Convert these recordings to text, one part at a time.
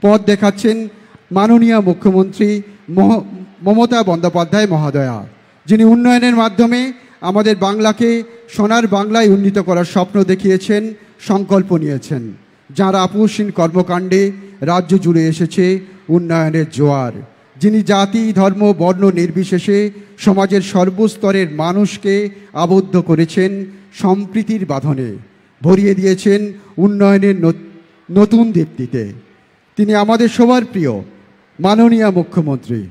পথ দেখাচ্ছেন মাননীয় মুখ্যমন্ত্রী মমতা বন্দ্যোপাধ্যায় মহোদয়া, যিনি উন্নয়নের মাধ্যমে আমাদের বাংলাকে সোনার বাংলায় উন্নীত করার স্বপ্ন দেখিয়েছেন, সংকল্প নিয়েছেন। যাঁর আপোষহীন কর্মকাণ্ডে রাজ্য জুড়ে এসেছে উন্নয়নের জোয়ার, যিনি জাতি ধর্ম বর্ণ নির্বিশেষে সমাজের সর্বস্তরের মানুষকে আবদ্ধ করেছেন সম্প্রীতির বাঁধনে, ভরিয়ে দিয়েছেন উন্নয়নের নতুন দীপ্তিতে। তিনি আমাদের সবার প্রিয় মাননীয় মুখ্যমন্ত্রী।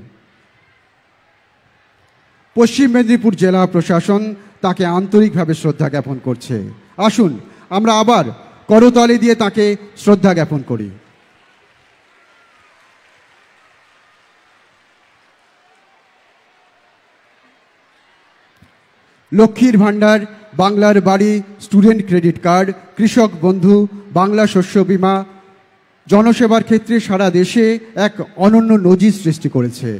পশ্চিম মেদিনীপুর জেলা প্রশাসন তাকে আন্তরিকভাবে শ্রদ্ধা জ্ঞাপন করছে। আসুন আমরা আবার করতালি দিয়ে তাকে শ্রদ্ধা জ্ঞাপন করি। লক্ষ্মীর ভাণ্ডার, বাংলার বাড়ি, স্টুডেন্ট ক্রেডিট কার্ড, কৃষক বন্ধু, বাংলা শস্য বীমা জনসেবার ক্ষেত্রে সারা দেশে এক অনন্য নজির সৃষ্টি করেছে।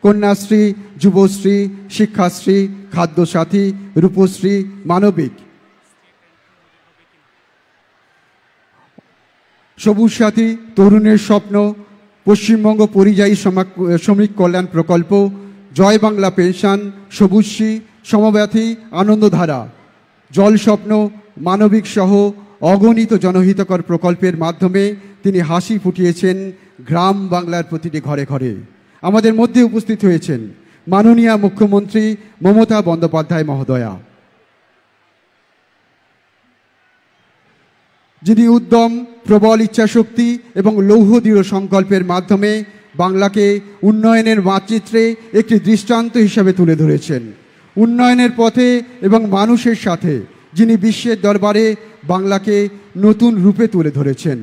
কন্যাশ্রী, যুবশ্রী, শিক্ষাশ্রী, খাদ্যসাথী, রূপশ্রী, মানবিক, সবুজ সাথী, তরুণের স্বপ্ন, পশ্চিমবঙ্গ পরিযায়ী শ্রমিক কল্যাণ প্রকল্প, জয় বাংলা পেনশন, সবুজশ্রী, সমব্যথী, আনন্দধারা, জল স্বপ্ন, মানবিক সহ অগণিত জনহিতকর প্রকল্পের মাধ্যমে তিনি হাসি ফুটিয়েছেন গ্রাম বাংলার প্রতিটি ঘরে ঘরে। আমাদের মধ্যে উপস্থিত হয়েছেন মাননীয় মুখ্যমন্ত্রী মমতা বন্দ্যোপাধ্যায় মহোদয়া, যিনি উদ্যম, প্রবল ইচ্ছাশক্তি এবং লৌহ দৃঢ় সংকল্পের মাধ্যমে বাংলাকে উন্নয়নের মানচিত্রে একটি দৃষ্টান্ত হিসাবে তুলে ধরেছেন। উন্নয়নের পথে এবং মানুষের সাথে যিনি বিশ্বের দরবারে বাংলাকে নতুন রূপে তুলে ধরেছেন।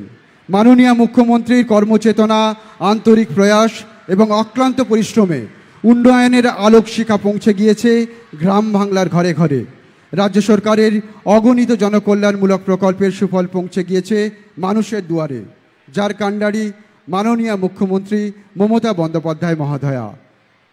মাননীয় মুখ্যমন্ত্রীর কর্মচেতনা, আন্তরিক প্রয়াস এবং অক্লান্ত পরিশ্রমে উন্নয়নের আলোক শিখা পৌঁছে গিয়েছে গ্রাম বাংলার ঘরে ঘরে। রাজ্য সরকারের অগণিত জনকল্যাণমূলক প্রকল্পের সুফল পৌঁছে গিয়েছে মানুষের দুয়ারে, যার কাণ্ডারি মাননীয় মুখ্যমন্ত্রী মমতা বন্দ্যোপাধ্যায় মহোদয়া।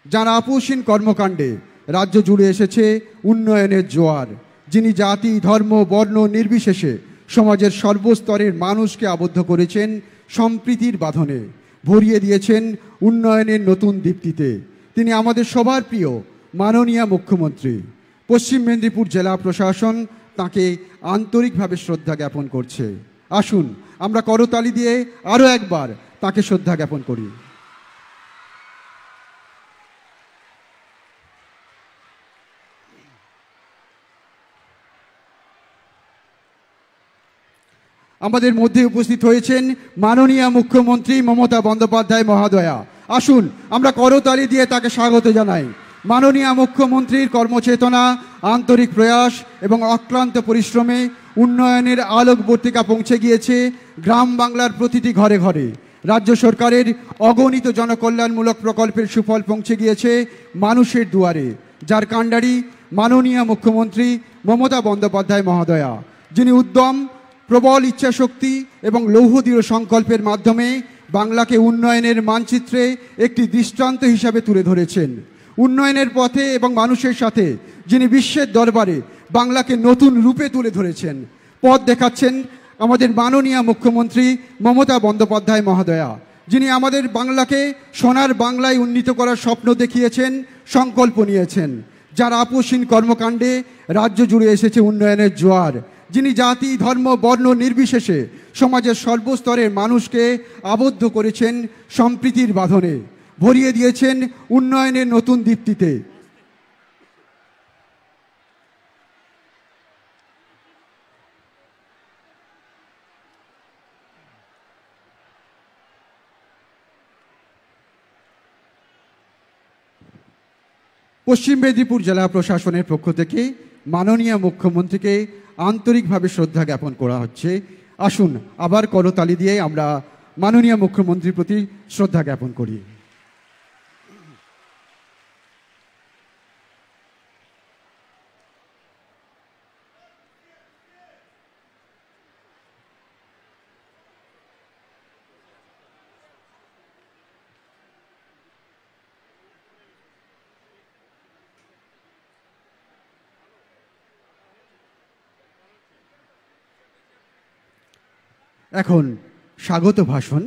যার আপোষহীন কর্মকাণ্ডে রাজ্য জুড়ে এসেছে উন্নয়নের জোয়ার, যিনি জাতি ধর্ম বর্ণ নির্বিশেষে সমাজের সর্বস্তরের মানুষকে আবদ্ধ করেছেন সম্প্রীতির বাঁধনে, ভরিয়ে দিয়েছেন উন্নয়নের নতুন দীপ্তিতে। তিনি আমাদের সবার প্রিয় মাননীয় মুখ্যমন্ত্রী। পশ্চিম মেদিনীপুর জেলা প্রশাসন তাকে আন্তরিকভাবে শ্রদ্ধা জ্ঞাপন করছে। আসুন আমরা করতালি দিয়ে আরও একবার তাকে শ্রদ্ধা জ্ঞাপন করি। আমাদের মধ্যে উপস্থিত হয়েছেন মাননীয় মুখ্যমন্ত্রী মমতা বন্দ্যোপাধ্যায় মহোদয়া। আসুন আমরা করতালি দিয়ে তাকে স্বাগত জানাই। মাননীয় মুখ্যমন্ত্রীর কর্মচেতনা, আন্তরিক প্রয়াস এবং অক্লান্ত পরিশ্রমে উন্নয়নের আলোকবর্তিকা পৌঁছে গিয়েছে গ্রাম বাংলার প্রতিটি ঘরে ঘরে। রাজ্য সরকারের অগণিত জনকল্যাণমূলক প্রকল্পের সুফল পৌঁছে গিয়েছে মানুষের দুয়ারে, যার কাণ্ডারি মাননীয় মুখ্যমন্ত্রী মমতা বন্দ্যোপাধ্যায় মহোদয়া, যিনি উদ্যম, প্রবল ইচ্ছাশক্তি এবং লৌহ দৃঢ় সংকল্পের মাধ্যমে বাংলাকে উন্নয়নের মানচিত্রে একটি দৃষ্টান্ত হিসাবে তুলে ধরেছেন। উন্নয়নের পথে এবং মানুষের সাথে যিনি বিশ্বের দরবারে বাংলাকে নতুন রূপে তুলে ধরেছেন, পথ দেখাচ্ছেন আমাদের মাননীয় মুখ্যমন্ত্রী মমতা বন্দ্যোপাধ্যায় মহোদয়া, যিনি আমাদের বাংলাকে সোনার বাংলায় উন্নীত করার স্বপ্ন দেখিয়েছেন, সংকল্প নিয়েছেন। যার আপোষহীন কর্মকাণ্ডে রাজ্য জুড়ে এসেছে উন্নয়নের জোয়ার, যিনি জাতি ধর্ম বর্ণ নির্বিশেষে সমাজের সর্বস্তরের মানুষকে আবদ্ধ করেছেন সম্প্রীতির বাঁধনে, ভরিয়ে দিয়েছেন উন্নয়নের নতুন দীপ্তিতে। পশ্চিম মেদিনীপুর জেলা প্রশাসনের পক্ষ থেকে মাননীয় মুখ্যমন্ত্রীকে আন্তরিকভাবে শ্রদ্ধা জ্ঞাপন করা হচ্ছে। আসুন আবার করতালি দিয়ে আমরা মাননীয় মুখ্যমন্ত্রীর প্রতি শ্রদ্ধা জ্ঞাপন করি। এখন স্বাগত ভাষণ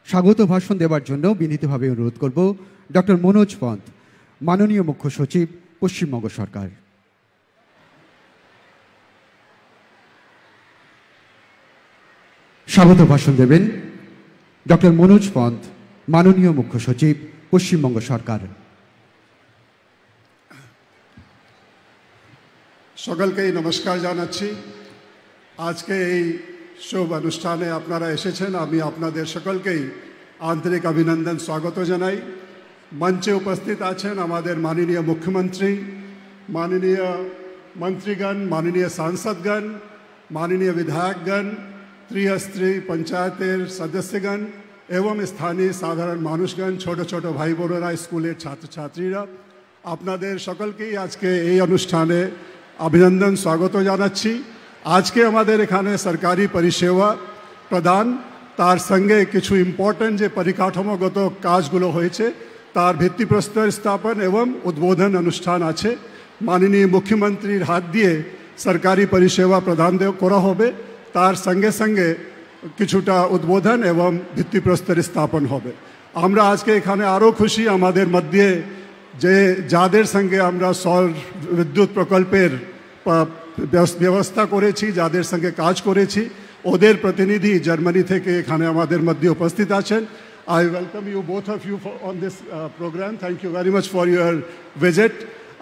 স্বাগত ভাষণ দেওয়ার জন্য বিনীতভাবে অনুরোধ করব ডক্টর মনোজ পন্থ, মাননীয় মুখ্য সচিব, পশ্চিমবঙ্গ সরকার। স্বাগত ভাষণ দেবেন ডক্টর মনোজ পন্থ, মাননীয় মুখ্য সচিব, পশ্চিমবঙ্গ সরকার। সকলকেই নমস্কার জানাচ্ছি। আজকে এই শুভ অনুষ্ঠানে আপনারা এসেছেন, আমি আপনাদের সকলকেই আন্তরিক অভিনন্দন স্বাগত জানাই। মঞ্চে উপস্থিত আছেন আমাদের মাননীয় মুখ্যমন্ত্রী, মাননীয় মন্ত্রীগণ, মাননীয় সাংসদগণ, মাননীয় বিধায়কগণ, ত্রিস্তরী পঞ্চায়েতের সদস্যগণ এবং স্থানীয় সাধারণ মানুষগণ, ছোট ছোট ভাই বোনেরা, স্কুলের ছাত্রছাত্রীরা, আপনাদের সকলকেই আজকে এই অনুষ্ঠানে অভিনন্দন স্বাগত জানাচ্ছি। আজকে আমাদের এখানে সরকারি পরিষেবা প্রদান, তার সঙ্গে কিছু ইম্পর্টেন্ট যে পরিকাঠামোগত কাজগুলো হয়েছে তার ভিত্তিপ্রস্তর স্থাপন এবং উদ্বোধন অনুষ্ঠান আছে। মাননীয় মুখ্যমন্ত্রীর হাত দিয়ে সরকারি পরিষেবা প্রদান করা হবে, তার সঙ্গে সঙ্গে কিছুটা উদ্বোধন এবং ভিত্তিপ্রস্তর স্থাপন হবে। আমরা আজকে এখানে আরও খুশি, আমাদের মধ্যে যে যাদের সঙ্গে আমরা সৌর বিদ্যুৎ প্রকল্পের ব্যবস্থা করেছি, যাদের সঙ্গে কাজ করেছি, ওদের প্রতিনিধি জার্মানি থেকে এখানে আমাদের মধ্যে উপস্থিত আছেন। I welcome you both of you on this program. Thank you very much for your visit.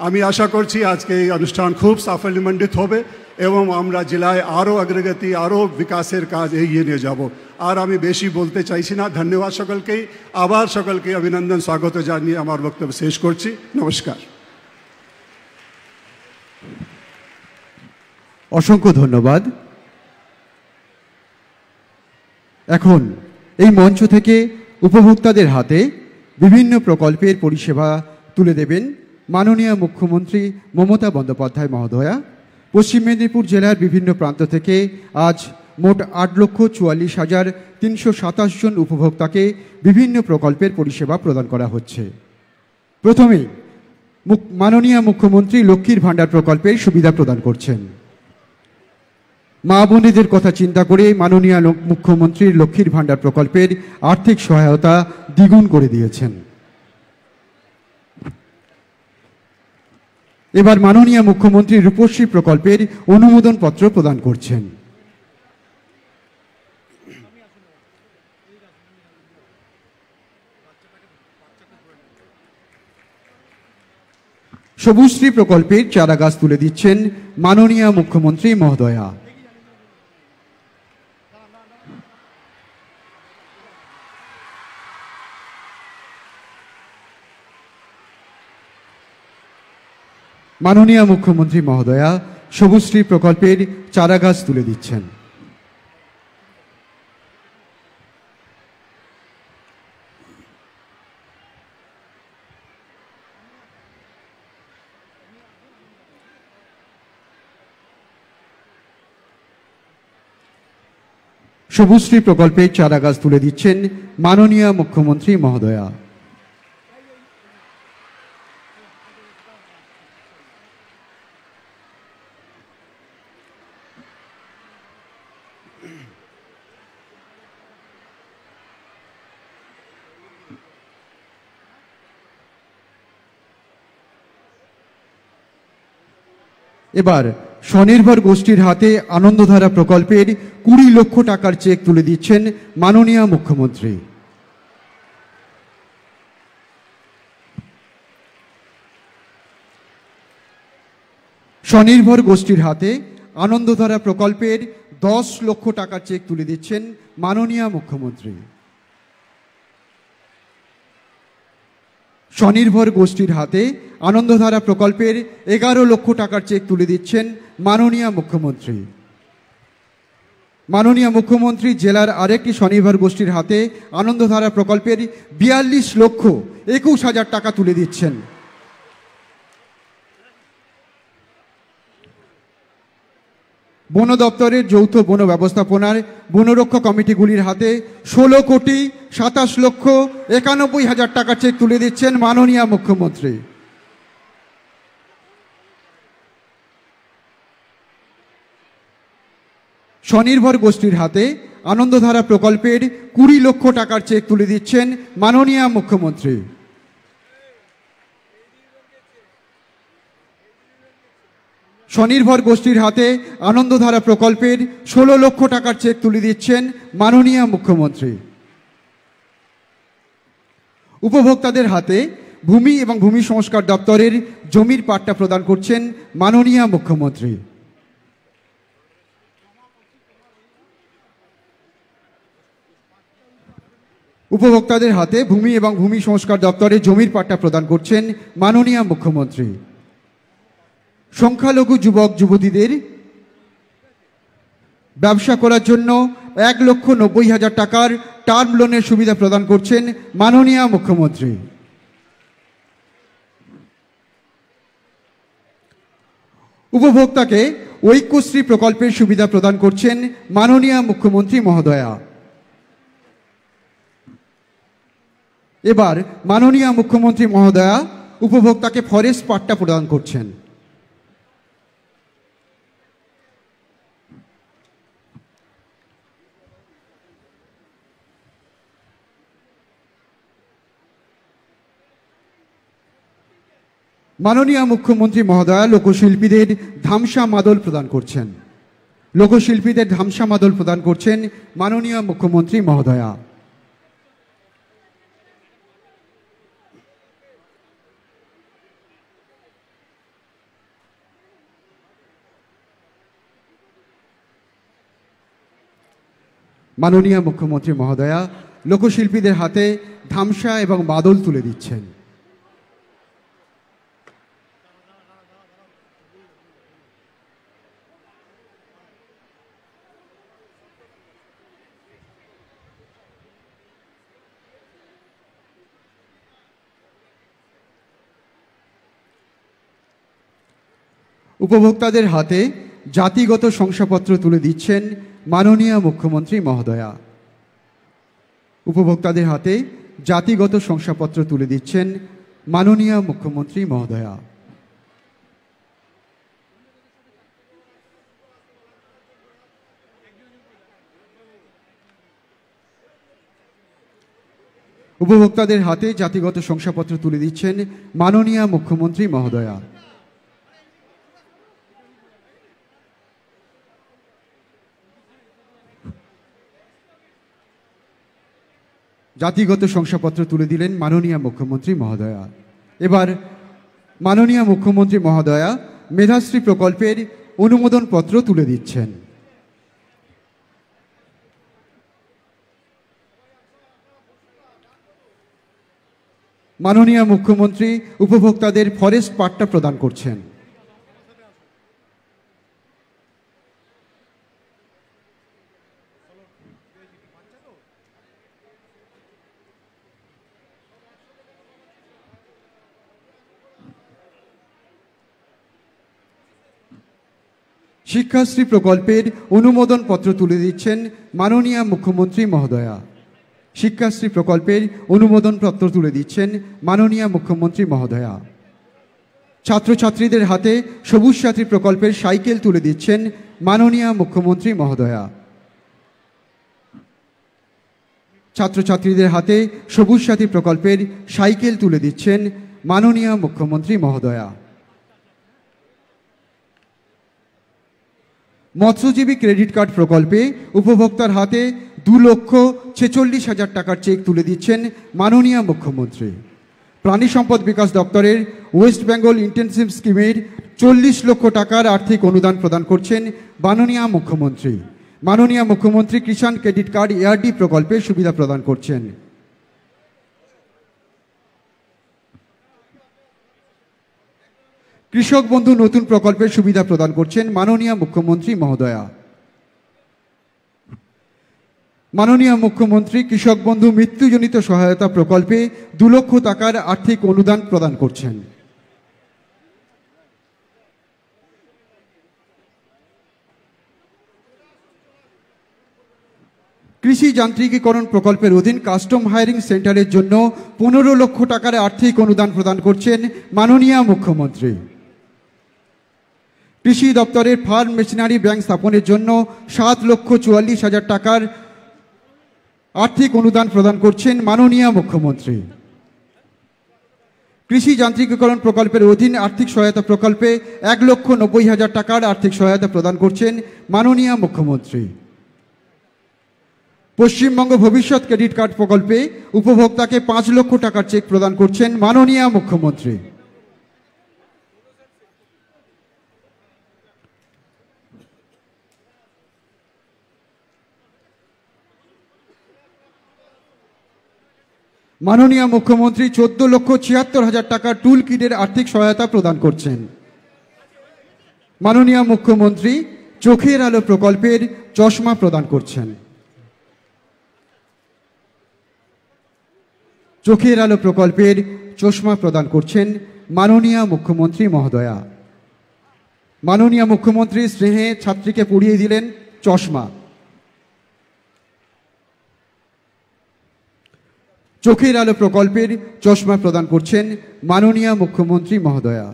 আমি আশা করছি আজকে এই অনুষ্ঠান খুব সাফল্যমণ্ডিত হবে এবং আমরা জেলায় আরও অগ্রগতি, আরও বিকাশের কাজ এগিয়ে নিয়ে যাব। আর আমি বেশি বলতে চাইছি না। ধন্যবাদ সকলকেই, আবার সকলকে অভিনন্দন স্বাগত জানিয়ে আমার বক্তব্য শেষ করছি। নমস্কার। অসংখ্য ধন্যবাদ। এখন এই মঞ্চ থেকে উপভোক্তাদের হাতে বিভিন্ন প্রকল্পের পরিষেবা তুলে দেবেন মাননীয় মুখ্যমন্ত্রী মমতা বন্দ্যোপাধ্যায় মহোদয়া। পশ্চিম মেদিনীপুর জেলার বিভিন্ন প্রান্ত থেকে আজ মোট 8,44,327 জন উপভোক্তাকে বিভিন্ন প্রকল্পের পরিষেবা প্রদান করা হচ্ছে। প্রথমেই মাননীয় মুখ্যমন্ত্রী লক্ষ্মীর ভাণ্ডার প্রকল্পের সুবিধা প্রদান করছেন। মা বোনেদের কথা চিন্তা করে মাননীয় মুখ্যমন্ত্রীর লক্ষ্মীর ভাণ্ডার প্রকল্পের আর্থিক সহায়তা দ্বিগুণ করে দিয়েছেন। এবার মাননীয় মুখ্যমন্ত্রী রূপশ্রী প্রকল্পের অনুমোদন পত্র প্রদান করছেন। সবুজশ্রী প্রকল্পের চারা গাছ তুলে দিচ্ছেন মাননীয় মুখ্যমন্ত্রী মহোদয়া। মাননীয় মুখ্যমন্ত্রী মহোদয়া সবুজশ্রী প্রকল্পের চারা গাছ তুলে দিচ্ছেন। সবুজশ্রী প্রকল্পের চারা গাছ তুলে দিচ্ছেন মাননীয় মুখ্যমন্ত্রী মহোদয়া। এবার স্বনির্ভর গোষ্ঠীর হাতে আনন্দধারা প্রকল্পের 20 লক্ষ টাকার চেক তুলে দিচ্ছেন মাননীয় মুখ্যমন্ত্রী। স্বনির্ভর গোষ্ঠীর হাতে আনন্দধারা প্রকল্পের 10 লক্ষ টাকার চেক তুলে দিচ্ছেন মাননীয় মুখ্যমন্ত্রী। স্বনির্ভর গোষ্ঠীর হাতে আনন্দধারা প্রকল্পের 11 লক্ষ টাকার চেক তুলে দিচ্ছেন মাননীয় মুখ্যমন্ত্রী। মাননীয় মুখ্যমন্ত্রী জেলার আরেকটি স্বনির্ভর গোষ্ঠীর হাতে আনন্দধারা প্রকল্পের 42 লক্ষ 21 হাজার টাকা তুলে দিচ্ছেন। বন দপ্তরের যৌথ বন ব্যবস্থাপনার বনরক্ষা কমিটিগুলির হাতে 16 কোটি 27 লক্ষ 91 হাজার টাকা চেক তুলে দিচ্ছেন মাননীয় মুখ্যমন্ত্রী। স্বনির্ভর গোষ্ঠীর হাতে আনন্দধারা প্রকল্পের 20 লক্ষ টাকার চেক তুলে দিচ্ছেন মাননীয় মুখ্যমন্ত্রী। স্বনির্ভর গোষ্ঠীর হাতে আনন্দধারা প্রকল্পের 16 লক্ষ টাকার চেক তুলে দিচ্ছেন মাননীয় মুখ্যমন্ত্রী। উপভোক্তাদের হাতে ভূমি এবং ভূমি সংস্কার দপ্তরের জমির পাট্টা প্রদান করছেন মাননীয় মুখ্যমন্ত্রী। উপভোক্তাদের হাতে ভূমি এবং ভূমি সংস্কার দপ্তরের জমির পাট্টা প্রদান করছেন মাননীয় মুখ্যমন্ত্রী। সংখ্যালঘু যুবক যুবতীদের ব্যবসা করার জন্য 1,90,000 টাকার টার্ম লোনের সুবিধা প্রদান করছেন মাননীয় মুখ্যমন্ত্রী। উপভোক্তাকে ঐক্যশ্রী প্রকল্পের সুবিধা প্রদান করছেন মাননীয় মুখ্যমন্ত্রী মহোদয়া। এবার মাননীয় মুখ্যমন্ত্রী মহোদয়া উপভোক্তাকে ফরেস্ট পাট্টা প্রদান করছেন। মাননীয় মুখ্যমন্ত্রী মহোদয়া লোকশিল্পীদের ধামসা মাদল প্রদান করছেন। লোকশিল্পীদের ধামসা মাদল প্রদান করছেন মাননীয় মুখ্যমন্ত্রী মহোদয়া। মাননীয় মুখ্যমন্ত্রী মহোদয়া লোকশিল্পীদের হাতে ধামসা এবং মাদল তুলে দিচ্ছেন। উপভোক্তাদের হাতে জাতিগত শংসাপত্র তুলে দিচ্ছেন মাননীয় মুখ্যমন্ত্রী মহোদয়া। উপভোক্তাদের হাতে জাতিগত শংসাপত্র তুলে দিচ্ছেন মাননীয় মুখ্যমন্ত্রী মহোদয়া। উপভোক্তাদের হাতে জাতিগত শংসাপত্র তুলে দিচ্ছেন মাননীয় মুখ্যমন্ত্রী মহোদয়া। জাতিগত শংসাপত্র তুলে দিলেন মাননীয় মুখ্যমন্ত্রী মহোদয়া। এবার মাননীয় মুখ্যমন্ত্রী মহোদয়া মেধাশ্রী প্রকল্পের অনুমোদন পত্র তুলে দিচ্ছেন। মাননীয় মুখ্যমন্ত্রী উপভোক্তাদের ফরেস্ট পাট্টা প্রদান করছেন। শিক্ষাশ্রী প্রকল্পের অনুমোদন পত্র তুলে দিচ্ছেন মাননীয় মুখ্যমন্ত্রী মহোদয়া। শিক্ষাশ্রী প্রকল্পের অনুমোদন পত্র তুলে দিচ্ছেন মাননীয় মুখ্যমন্ত্রী মহোদয়া। ছাত্রছাত্রীদের হাতে সবুজ সাথী প্রকল্পের সাইকেল তুলে দিচ্ছেন মাননীয় মুখ্যমন্ত্রী মহোদয়া। ছাত্রছাত্রীদের হাতে সবুজ সাথী প্রকল্পের সাইকেল তুলে দিচ্ছেন মাননীয় মুখ্যমন্ত্রী মহোদয়া। মৎস্যজীবী ক্রেডিট কার্ড প্রকল্পে উপভোক্তার হাতে 2,46,000 টাকার চেক তুলে দিচ্ছেন মাননীয় মুখ্যমন্ত্রী। প্রাণী সম্পদ বিকাশ দপ্তরের ওয়েস্ট বেঙ্গল ইন্টেনসিভ স্কিমের 40 লক্ষ টাকার আর্থিক অনুদান প্রদান করছেন মাননীয় মুখ্যমন্ত্রী। মাননীয় মুখ্যমন্ত্রী কিষাণ ক্রেডিট কার্ড এআরডি প্রকল্পে সুবিধা প্রদান করছেন। কৃষক বন্ধু নতুন প্রকল্পের সুবিধা প্রদান করছেন মাননীয় মুখ্যমন্ত্রী মহোদয়া। মাননীয় মুখ্যমন্ত্রী কৃষক বন্ধু মৃত্যুজনিত সহায়তা প্রকল্পে 2 লক্ষ টাকার আর্থিক অনুদান প্রদান করছেন। কৃষি যান্ত্রিকীকরণ প্রকল্পের অধীন কাস্টম হায়ারিং সেন্টারের জন্য 15 লক্ষ টাকার আর্থিক অনুদান প্রদান করছেন মাননীয় মুখ্যমন্ত্রী। কৃষি দপ্তরের ফার্ম মেশিনারি ব্যাংক স্থাপনের জন্য 7,44,000 টাকার আর্থিক অনুদান প্রদান করছেন মাননীয় মুখ্যমন্ত্রী। কৃষি যান্ত্রিকীকরণ প্রকল্পের অধীন আর্থিক সহায়তা প্রকল্পে 1,90,000 টাকার আর্থিক সহায়তা প্রদান করছেন মাননীয় মুখ্যমন্ত্রী। পশ্চিমবঙ্গ ভবিষ্যৎ ক্রেডিট কার্ড প্রকল্পে উপভোক্তাকে 5 লক্ষ টাকার চেক প্রদান করছেন মাননীয় মুখ্যমন্ত্রী। মাননীয় মুখ্যমন্ত্রী 14,76,000 টাকার টুল কিটের আর্থিক সহায়তা প্রদান করছেন। মাননীয় মুখ্যমন্ত্রী চোখের আলো প্রকল্পের চশমা প্রদান করছেন। চোখের আলো প্রকল্পের চশমা প্রদান করছেন মাননীয় মুখ্যমন্ত্রী মহোদয়া। মাননীয় মুখ্যমন্ত্রী স্নেহে ছাত্রীকে পরিয়ে দিলেন চশমা। চোখের আলো প্রকল্পের চশমা প্রদান করছেন মাননীয় মুখ্যমন্ত্রী মহোদয়া।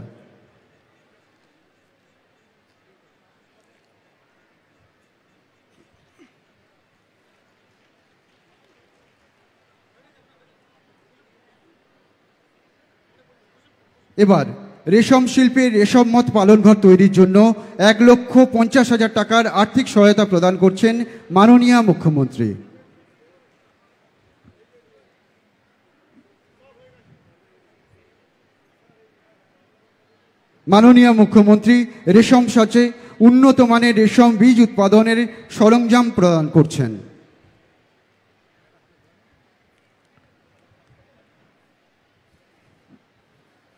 এবার রেশম শিল্পের রেশম মত পালনঘর তৈরির জন্য 1,50,000 টাকার আর্থিক সহায়তা প্রদান করছেন মাননীয় মুখ্যমন্ত্রী। মাননীয় মুখ্যমন্ত্রী রেশম সাচে উন্নত মানের রেশম বীজ উৎপাদনের সরঞ্জাম প্রদান করছেন।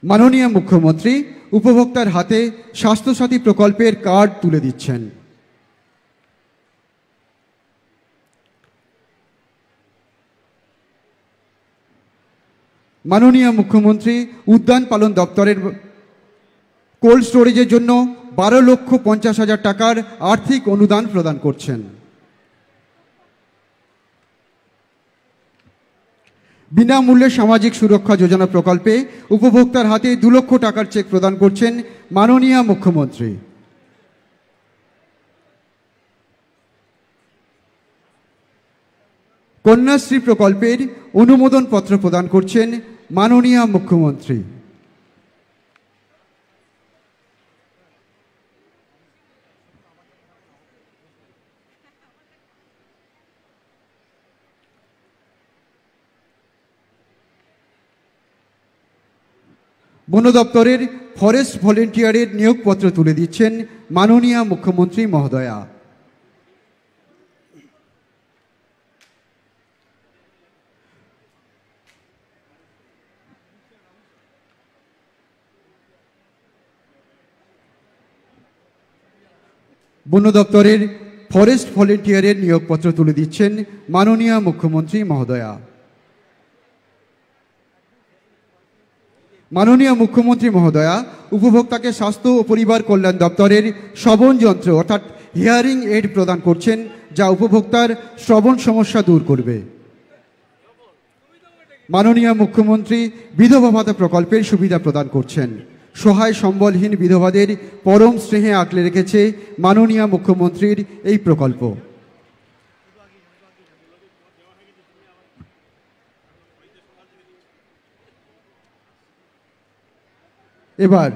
মাননীয় মুখ্যমন্ত্রী উপভোক্তার হাতে স্বাস্থ্যসাথী প্রকল্পের কার্ড তুলে দিচ্ছেন। মাননীয় মুখ্যমন্ত্রী উদ্যান পালন দপ্তরের কোল্ড স্টোরেজের জন্য 12,50,000 টাকার আর্থিক অনুদান প্রদান করছেন। বিনামূল্যে সামাজিক সুরক্ষা যোজনা প্রকল্পে উপভোক্তার হাতে 2 লক্ষ টাকার চেক প্রদান করছেন মাননীয় মুখ্যমন্ত্রী। কন্যাশ্রী প্রকল্পের অনুমোদন পত্র প্রদান করছেন মাননীয় মুখ্যমন্ত্রী। বন দপ্তরের ফরেস্ট ভলেন্টিয়ারের নিয়োগপত্র তুলে দিচ্ছেন মাননীয় মুখ্যমন্ত্রী মহোদয়া। বন দপ্তরের ফরেস্ট ভলেন্টিয়ারের নিয়োগপত্র তুলে দিচ্ছেন মাননীয় মুখ্যমন্ত্রী মহোদয়া। মাননীয় মুখ্যমন্ত্রী মহোদয়া উপভোক্তাকে স্বাস্থ্য ও পরিবার কল্যাণ দপ্তরের শ্রবণ যন্ত্র অর্থাৎ হিয়ারিং এড প্রদান করছেন, যা উপভোক্তার শ্রবণ সমস্যা দূর করবে। মাননীয় মুখ্যমন্ত্রী বিধবা ভাতা প্রকল্পের সুবিধা প্রদান করছেন। সহায় সম্বলহীন বিধবাদের পরম স্নেহে আঁকলে রেখেছে মাননীয় মুখ্যমন্ত্রীর এই প্রকল্প। এবার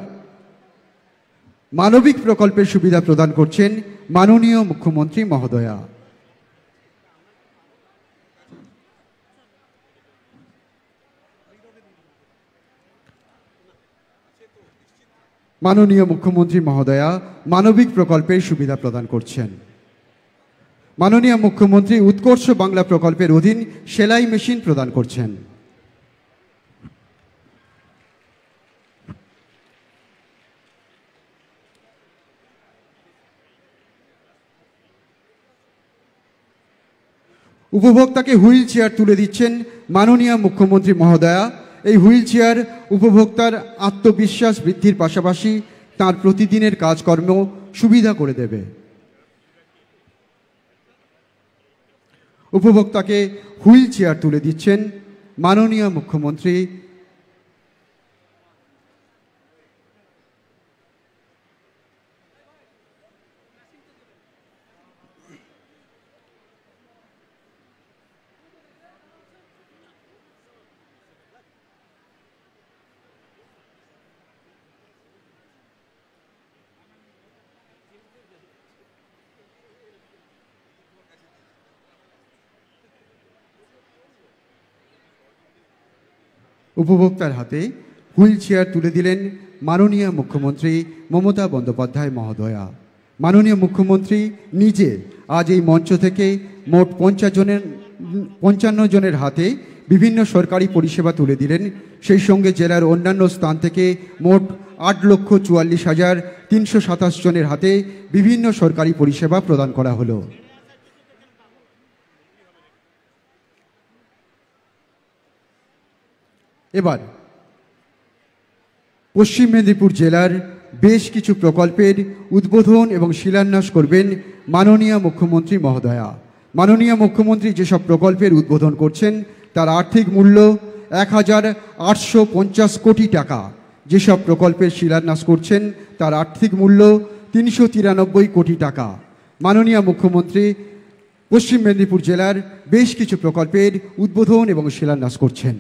মানবিক প্রকল্পের সুবিধা প্রদান করছেন মাননীয় মুখ্যমন্ত্রী মহোদয়া। মাননীয় মুখ্যমন্ত্রী মহোদয়া মানবিক প্রকল্পের সুবিধা প্রদান করছেন। মাননীয় মুখ্যমন্ত্রী উৎকর্ষ বাংলা প্রকল্পের অধীন সেলাই মেশিন প্রদান করছেন। উপভোক্তাকে হুইল চেয়ার তুলে দিচ্ছেন মাননীয় মুখ্যমন্ত্রী মহোদয়া। এই হুইল চেয়ার উপভোক্তার আত্মবিশ্বাস বৃদ্ধির পাশাপাশি তার প্রতিদিনের কাজকর্ম সুবিধা করে দেবে। উপভোক্তাকে হুইল চেয়ার তুলে দিচ্ছেন মাননীয় মুখ্যমন্ত্রী উপভোক্তার হাতে হুইল চেয়ার তুলে দিলেন মাননীয় মুখ্যমন্ত্রী মমতা বন্দ্যোপাধ্যায় মহোদয়া। মাননীয় মুখ্যমন্ত্রী নিজে আজ এই মঞ্চ থেকে মোট 55 জনের হাতে বিভিন্ন সরকারি পরিষেবা তুলে দিলেন। সেই সঙ্গে জেলার অন্যান্য স্থান থেকে মোট 8,44,327 জনের হাতে বিভিন্ন সরকারি পরিষেবা প্রদান করা হলো। এবার পশ্চিম মেদিনীপুর জেলার বেশ কিছু প্রকল্পের উদ্বোধন এবং শিলান্যাস করবেন মাননীয় মুখ্যমন্ত্রী মহোদয়া। মাননীয় মুখ্যমন্ত্রী যেসব প্রকল্পের উদ্বোধন করছেন তার আর্থিক মূল্য 1,850 কোটি টাকা। যেসব প্রকল্পের শিলান্যাস করছেন তার আর্থিক মূল্য 393 কোটি টাকা। মাননীয় মুখ্যমন্ত্রী পশ্চিম মেদিনীপুর জেলার বেশ কিছু প্রকল্পের উদ্বোধন এবং শিলান্যাস করছেন।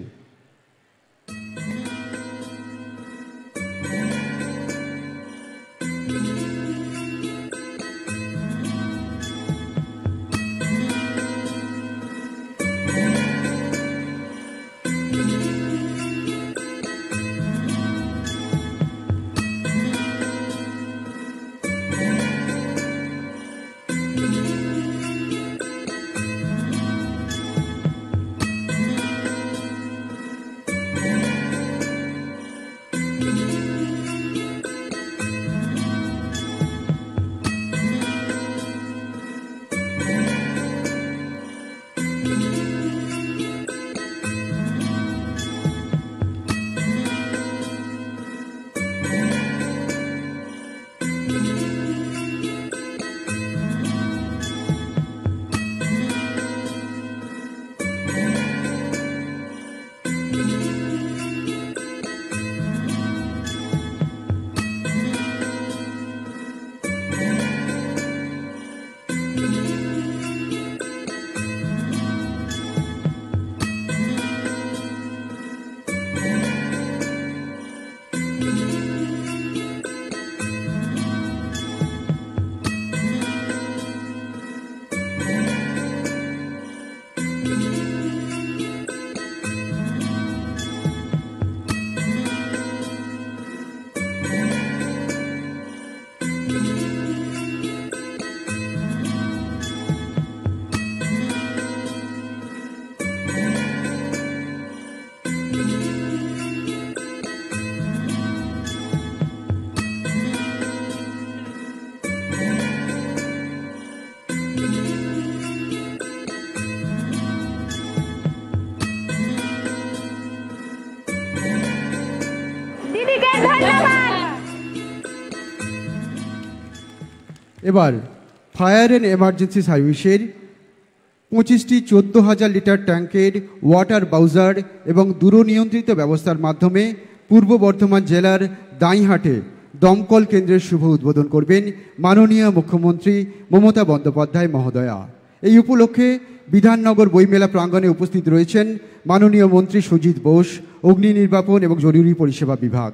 এবার ফায়ার অ্যান্ড এমার্জেন্সি সার্ভিসের 25টি 14,000 লিটার ট্যাঙ্কের ওয়াটার বাউজার এবং দূরনিয়ন্ত্রিত ব্যবস্থার মাধ্যমে পূর্ব বর্ধমান জেলার দাঁইহাটে দমকল কেন্দ্রের শুভ উদ্বোধন করবেন মাননীয় মুখ্যমন্ত্রী মমতা বন্দ্যোপাধ্যায় মহোদয়া। এই উপলক্ষে বিধাননগর বইমেলা প্রাঙ্গণে উপস্থিত রয়েছেন মাননীয় মন্ত্রী সুজিত বোস, অগ্নি নির্বাপন এবং জরুরি পরিষেবা বিভাগ।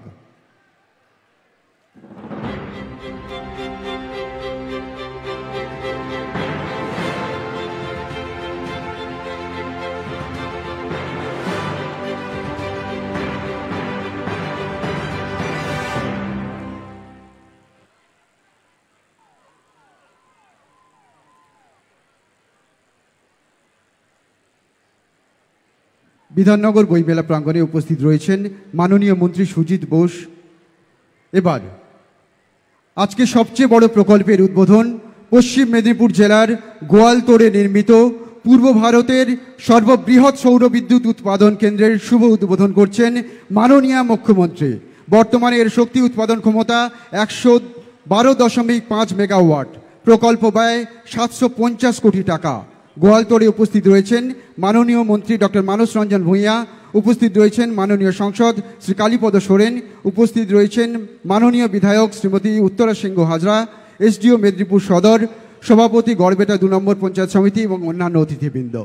বিধাননগর বইমেলা প্রাঙ্গণে উপস্থিত রয়েছেন মাননীয় মন্ত্রী সুজিত বোস। এবার আজকে সবচেয়ে বড় প্রকল্পের উদ্বোধন পশ্চিম মেদিনীপুর জেলার গোয়ালতোড়ে নির্মিত পূর্ব ভারতের সর্ববৃহৎ সৌরবিদ্যুৎ উৎপাদন কেন্দ্রের শুভ উদ্বোধন করছেন মাননীয় মুখ্যমন্ত্রী। বর্তমানে এর শক্তি উৎপাদন ক্ষমতা 112.5 মেগাওয়াট, প্রকল্প ব্যয় 750 কোটি টাকা। গোয়ালতোড়ে উপস্থিত রয়েছেন মাননীয় মন্ত্রী ডক্টর মানস রঞ্জন ভূঁইয়া, উপস্থিত রয়েছেন মাননীয় সাংসদ শ্রী কালীপদ সোরেন, উপস্থিত রয়েছেন মাননীয় বিধায়ক শ্রীমতী উত্তরা সিংহ হাজরা, এসডিও মেদিনীপুর সদর, সভাপতি গড়বেতা 2 নম্বর পঞ্চায়েত সমিতি এবং অন্যান্য অতিথিবৃন্দ।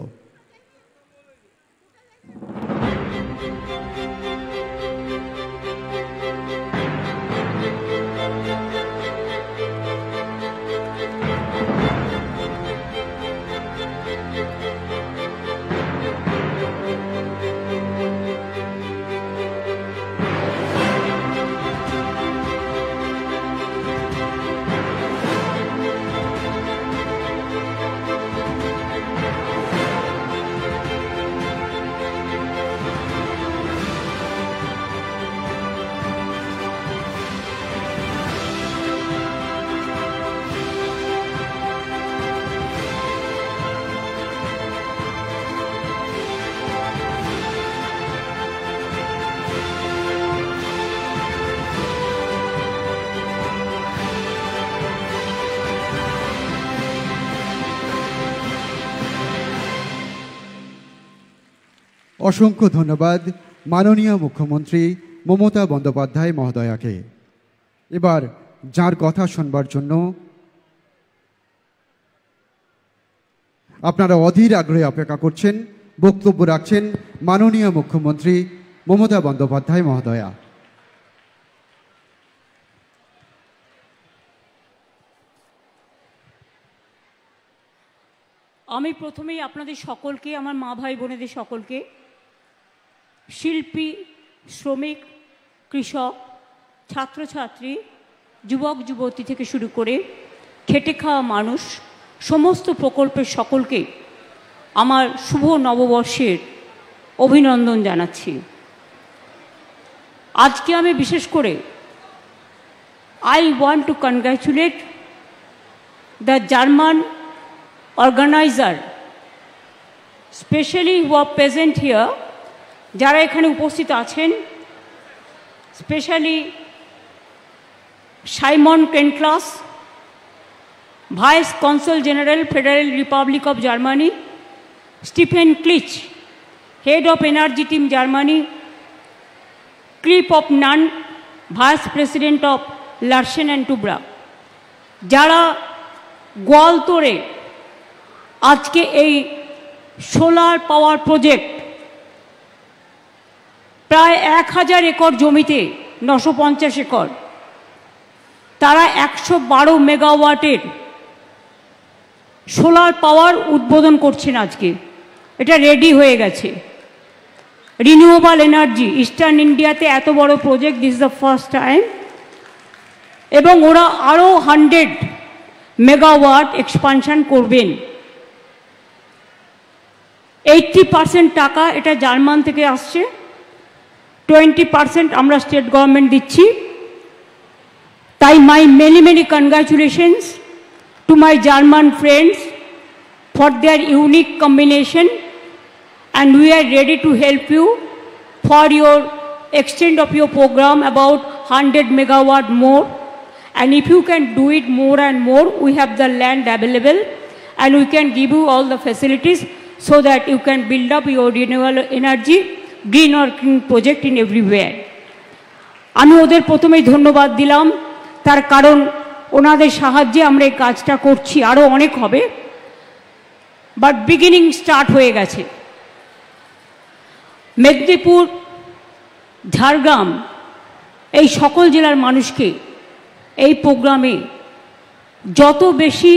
অসংখ্য ধন্যবাদ মাননীয় মুখ্যমন্ত্রী মমতা বন্দ্যোপাধ্যায় মহোদয়াকে। এবার যার কথা শুনবার জন্য আপনারা অধীর আগ্রহে অপেক্ষা করছেন, বক্তব্য রাখছেন মাননীয় মুখ্যমন্ত্রী মমতা বন্দ্যোপাধ্যায় মহোদয়া। আমি প্রথমেই আপনাদের সকলকে, আমার মা ভাই বোনেদের সকলকে, শিল্পী, শ্রমিক, কৃষক, ছাত্রছাত্রী, যুবক যুবতী থেকে শুরু করে খেটে খাওয়া মানুষ, সমস্ত প্রকল্পের সকলকে আমার শুভ নববর্ষের অভিনন্দন জানাচ্ছি। আজকে আমি বিশেষ করে I want to congratulate the German organizer, specially who are present here, যারা এখানে উপস্থিত আছেন, specially Simon Kenklas, vice consul general, federal republic of Germany, Stephen Klich, head of energy team Germany, ক্রিপ অফ নান, vice president of Larsen and Toubro, যারা গোয়ালতোড়ে আজকে এই সোলার পাওয়ার প্রজেক্ট প্রায় 1000 একর জমিতে, 950 একর, তারা 112 মেগাওয়াটের সোলার পাওয়ার উদ্বোধন করছেন আজকে। এটা রেডি হয়ে গেছে। রিনিউয়েবল এনার্জি, ইস্টার্ন ইন্ডিয়াতে এত বড় project, this is the first time. এবং ওরা আরও 100 মেগাওয়াট এক্সপানশন করবেন। 80% টাকা এটা জার্মান থেকে আসছে, 20% আমরা স্টেট গভর্নমেন্ট দিচ্ছি। তাই মাই many many congratulations to my German friends for their unique combination, and we are ready to help you for your extent of your program about 100 megawatt more. And if you can do it more and more, we have the land available and we can give you all the facilities so that you can build up your renewable energy, green or clean project in everywhere. আমি ওদের প্রথমেই ধন্যবাদ দিলাম, তার কারণ ওনাদের সাহায্যে আমরা এই কাজটা করছি। আরও অনেক হবে, বাট বিগিনিং স্টার্ট হয়ে গেছে। মেদিনীপুর, ঝাড়গ্রাম, এই সকল জেলার মানুষকে এই প্রোগ্রামে যত বেশি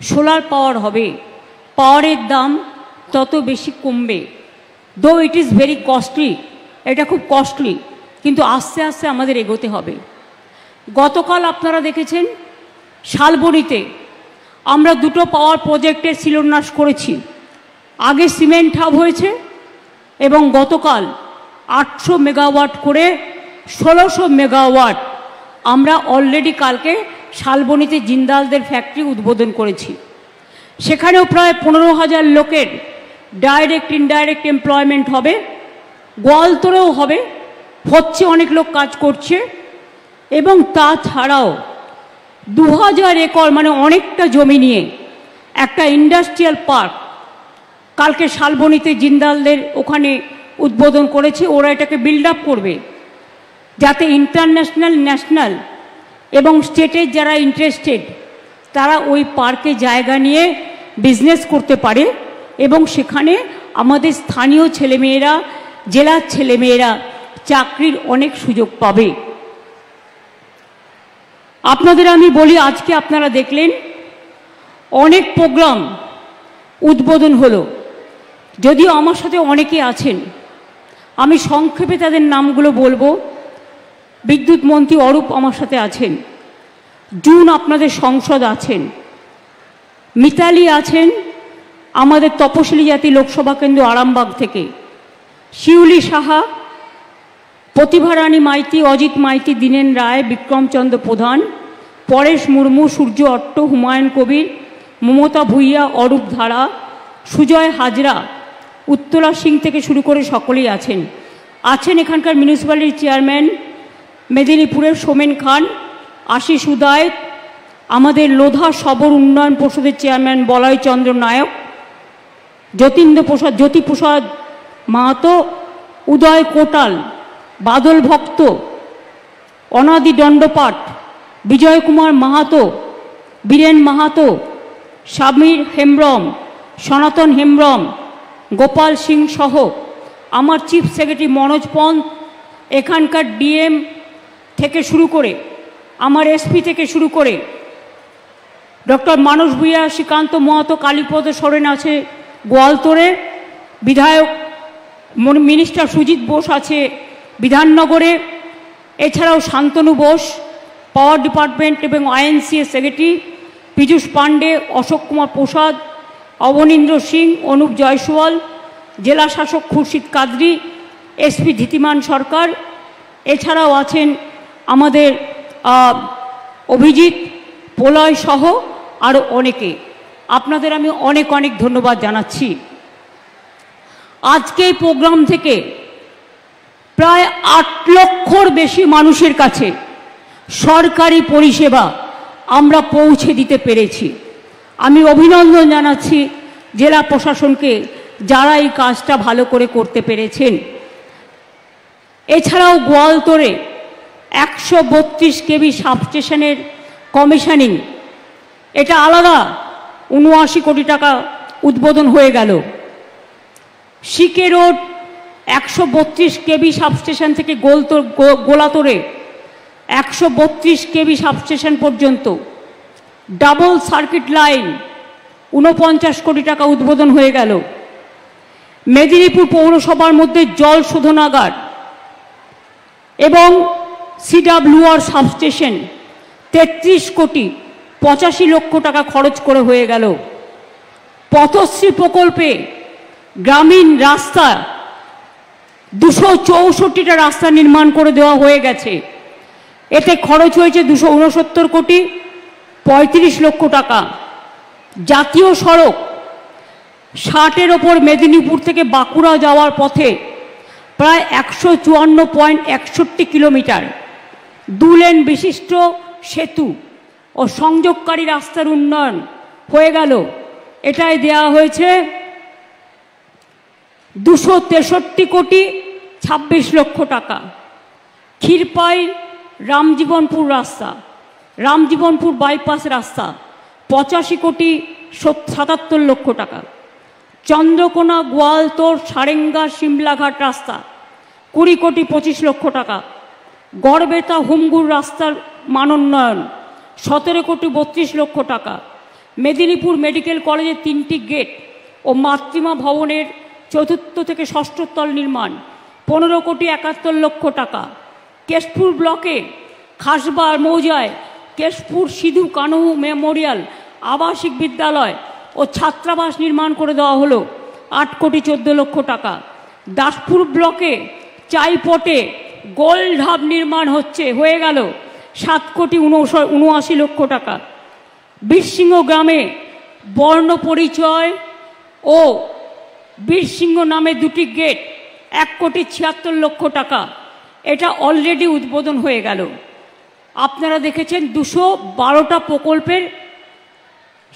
সোলার পাওয়ার হবে, পাওয়ারের দাম তত বেশি কমবে। দো ইট ইজ ভেরি কস্টলি, এটা খুব কস্টলি, কিন্তু আস্তে আস্তে আমাদের এগোতে হবে। গতকাল আপনারা দেখেছেন শালবনীতে আমরা 2টো পাওয়ার প্রজেক্টের শিলান্যাস করেছি। আগে সিমেন্ট হাব হয়েছে এবং গতকাল 800 মেগাওয়াট করে 1600 মেগাওয়াট আমরা অলরেডি কালকে শালবনীতে জিন্দালদের ফ্যাক্টরি উদ্বোধন করেছি। সেখানেও প্রায় 15,000 লোকের ডাইরেক্ট ইনডাইরেক্ট এমপ্লয়মেন্ট হবে। গোয়ালতোড়েও হবে, হচ্ছে, অনেক লোক কাজ করছে। এবং তাছাড়াও 2000 একর মানে অনেকটা জমি নিয়ে একটা ইন্ডাস্ট্রিয়াল পার্ক কালকে শালবনীতে জিন্দালদের ওখানে উদ্বোধন করেছে। ওরা এটাকে বিল্ড আপ করবে যাতে ইন্টারন্যাশনাল, ন্যাশনাল এবং স্টেটের যারা ইন্টারেস্টেড তারা ওই পার্কে জায়গা নিয়ে বিজনেস করতে পারে এবং সেখানে আমাদের স্থানীয় ছেলেমেয়েরা, জেলার ছেলেমেয়েরা চাকরির অনেক সুযোগ পাবে। আপনাদের আমি বলি, আজকে আপনারা দেখলেন অনেক প্রোগ্রাম উদ্বোধন হলো। যদিও আমার সাথে অনেকে আছেন, আমি সংক্ষেপে তাদের নামগুলো বলবো। বিদ্যুৎ মন্ত্রী অরূপ আমার সাথে আছেন, জুন আপনাদের সংসদ আছেন, মিতালি আছেন আমাদের তপশিলি জাতি লোকসভা কেন্দ্র আরামবাগ থেকে, শিউলি সাহা, প্রতিভারানী মাইতি, অজিত মাইতি, দীনেন রায়, বিক্রমচন্দ্র প্রধান, পরেশ মুর্মু, সূর্য অট্ট, হুমায়ুন কবির, মমতা ভূঁইয়া, অরূপ ধারা, সুজয় হাজরা, উত্তরা সিং থেকে শুরু করে সকলেই আছেন। আছেন এখানকার মিউনিসিপ্যালিটির চেয়ারম্যান মেদিনীপুরের সোমেন খান, আশিস উদয়, আমাদের লোধা সবর উন্নয়ন পর্ষদের চেয়ারম্যান বলয় চন্দ্র নায়ক, জ্যোতিপ্রসাদ মাহাতো, উদয় কোটাল, বাদল ভক্ত, অনাদি দণ্ডপাঠ, বিজয় কুমার মাহাতো, বীরেন মাহাতো, সমীর হেমব্রম, সনাতন হেমব্রম, গোপাল সিং সহ আমার চিফ সেক্রেটারি মনোজ পন্ত, এখানকার ডিএম থেকে শুরু করে আমার এসপি থেকে শুরু করে ডক্টর মানস ভূঁইয়া, শ্রীকান্ত মাহাতো, কালীপদ সোরেন আছে গোয়ালতোড়ে, বিধায়ক মিনিস্টার সুজিত বোস আছে বিধাননগরে, এছাড়াও শান্তনু বোস পাওয়ার ডিপার্টমেন্ট এবং আইএনসিএ সেক্রেটারি, পীযূষ পাণ্ডে, অশোক কুমার প্রসাদ, অবনীন্দ্র সিং, অনুপ জয়সওয়াল, জেলা শাসক খুরশিদ কাদরি, এসপি ধীতিমান সরকার, এছাড়াও আছেন আমাদের অভিজিৎ প্রলয় সহ আরও অনেকে। আপনাদের আমি অনেক অনেক ধন্যবাদ জানাচ্ছি। আজকে এই প্রোগ্রাম থেকে প্রায় 8 লক্ষর বেশি মানুষের কাছে সরকারি পরিষেবা আমরা পৌঁছে দিতে পেরেছি। আমি অভিনন্দন জানাচ্ছি জেলা প্রশাসনকে, যারা এই কাজটা ভালো করে করতে পেরেছেন। এছাড়াও গোয়ালতোড়ে 132 কেভি সাবস্টেশনের কমিশনিং, এটা আলাদা 79 কোটি টাকা উদ্বোধন হয়ে গেল। সিকে রোড 132 কেভি সাবস্টেশন থেকে গোলাতোড়ে 132 কেভি সাবস্টেশন পর্যন্ত ডাবল সার্কিট লাইন 49 কোটি টাকা উদ্বোধন হয়ে গেল। মেদিনীপুর পৌরসভার মধ্যে জল শোধনাগার এবং সিডাব্লিউআর সাবস্টেশন 33 কোটি 85 লক্ষ টাকা খরচ করে হয়ে গেল। পথশ্রী প্রকল্পে গ্রামীণ রাস্তা 264টা রাস্তা নির্মাণ করে দেওয়া হয়ে গেছে। এতে খরচ হয়েছে 269 কোটি 35 লক্ষ টাকা। জাতীয় সড়ক 60-এর ওপর মেদিনীপুর থেকে বাঁকুড়া যাওয়ার পথে প্রায় 154.61 কিলোমিটার 2 লেন বিশিষ্ট সেতু ও সংযোগকারী রাস্তার উন্নয়ন হয়ে গেল। এটাই দেওয়া হয়েছে 263 কোটি 26 লক্ষ টাকা। ক্ষীরপাই রামজীবনপুর রাস্তা, রামজীবনপুর বাইপাস রাস্তা 85 কোটি 77 লক্ষ টাকা। চন্দ্রকোনা গোয়ালতোড় সারেঙ্গা সিমলাঘাট রাস্তা 20 কোটি 25 লক্ষ টাকা। গড়বেতা হুমগুর রাস্তার মানোন্নয়ন 17 কোটি 32 লক্ষ টাকা। মেদিনীপুর মেডিকেল কলেজের 3টি গেট ও মাতৃমা ভবনের 4র্থ থেকে 6ষ্ঠ তল নির্মাণ 15 কোটি 71 লক্ষ টাকা। কেশপুর ব্লকে খাসবার মৌজায় কেশপুর সিধু কানহু মেমোরিয়াল আবাসিক বিদ্যালয় ও ছাত্রাবাস নির্মাণ করে দেওয়া হলো 8 কোটি 14 লক্ষ টাকা। দাসপুর ব্লকে চাইপটে গোল ঢাব নির্মাণ হয়ে গেল 7 কোটি 79 লক্ষ টাকা। বীরসিংহ গ্রামে বর্ণ পরিচয় ও বীরসিংহ নামে 2টি গেট 1 কোটি 76 লক্ষ টাকা। এটা অলরেডি উদ্বোধন হয়ে গেল। আপনারা দেখেছেন 212টা প্রকল্পের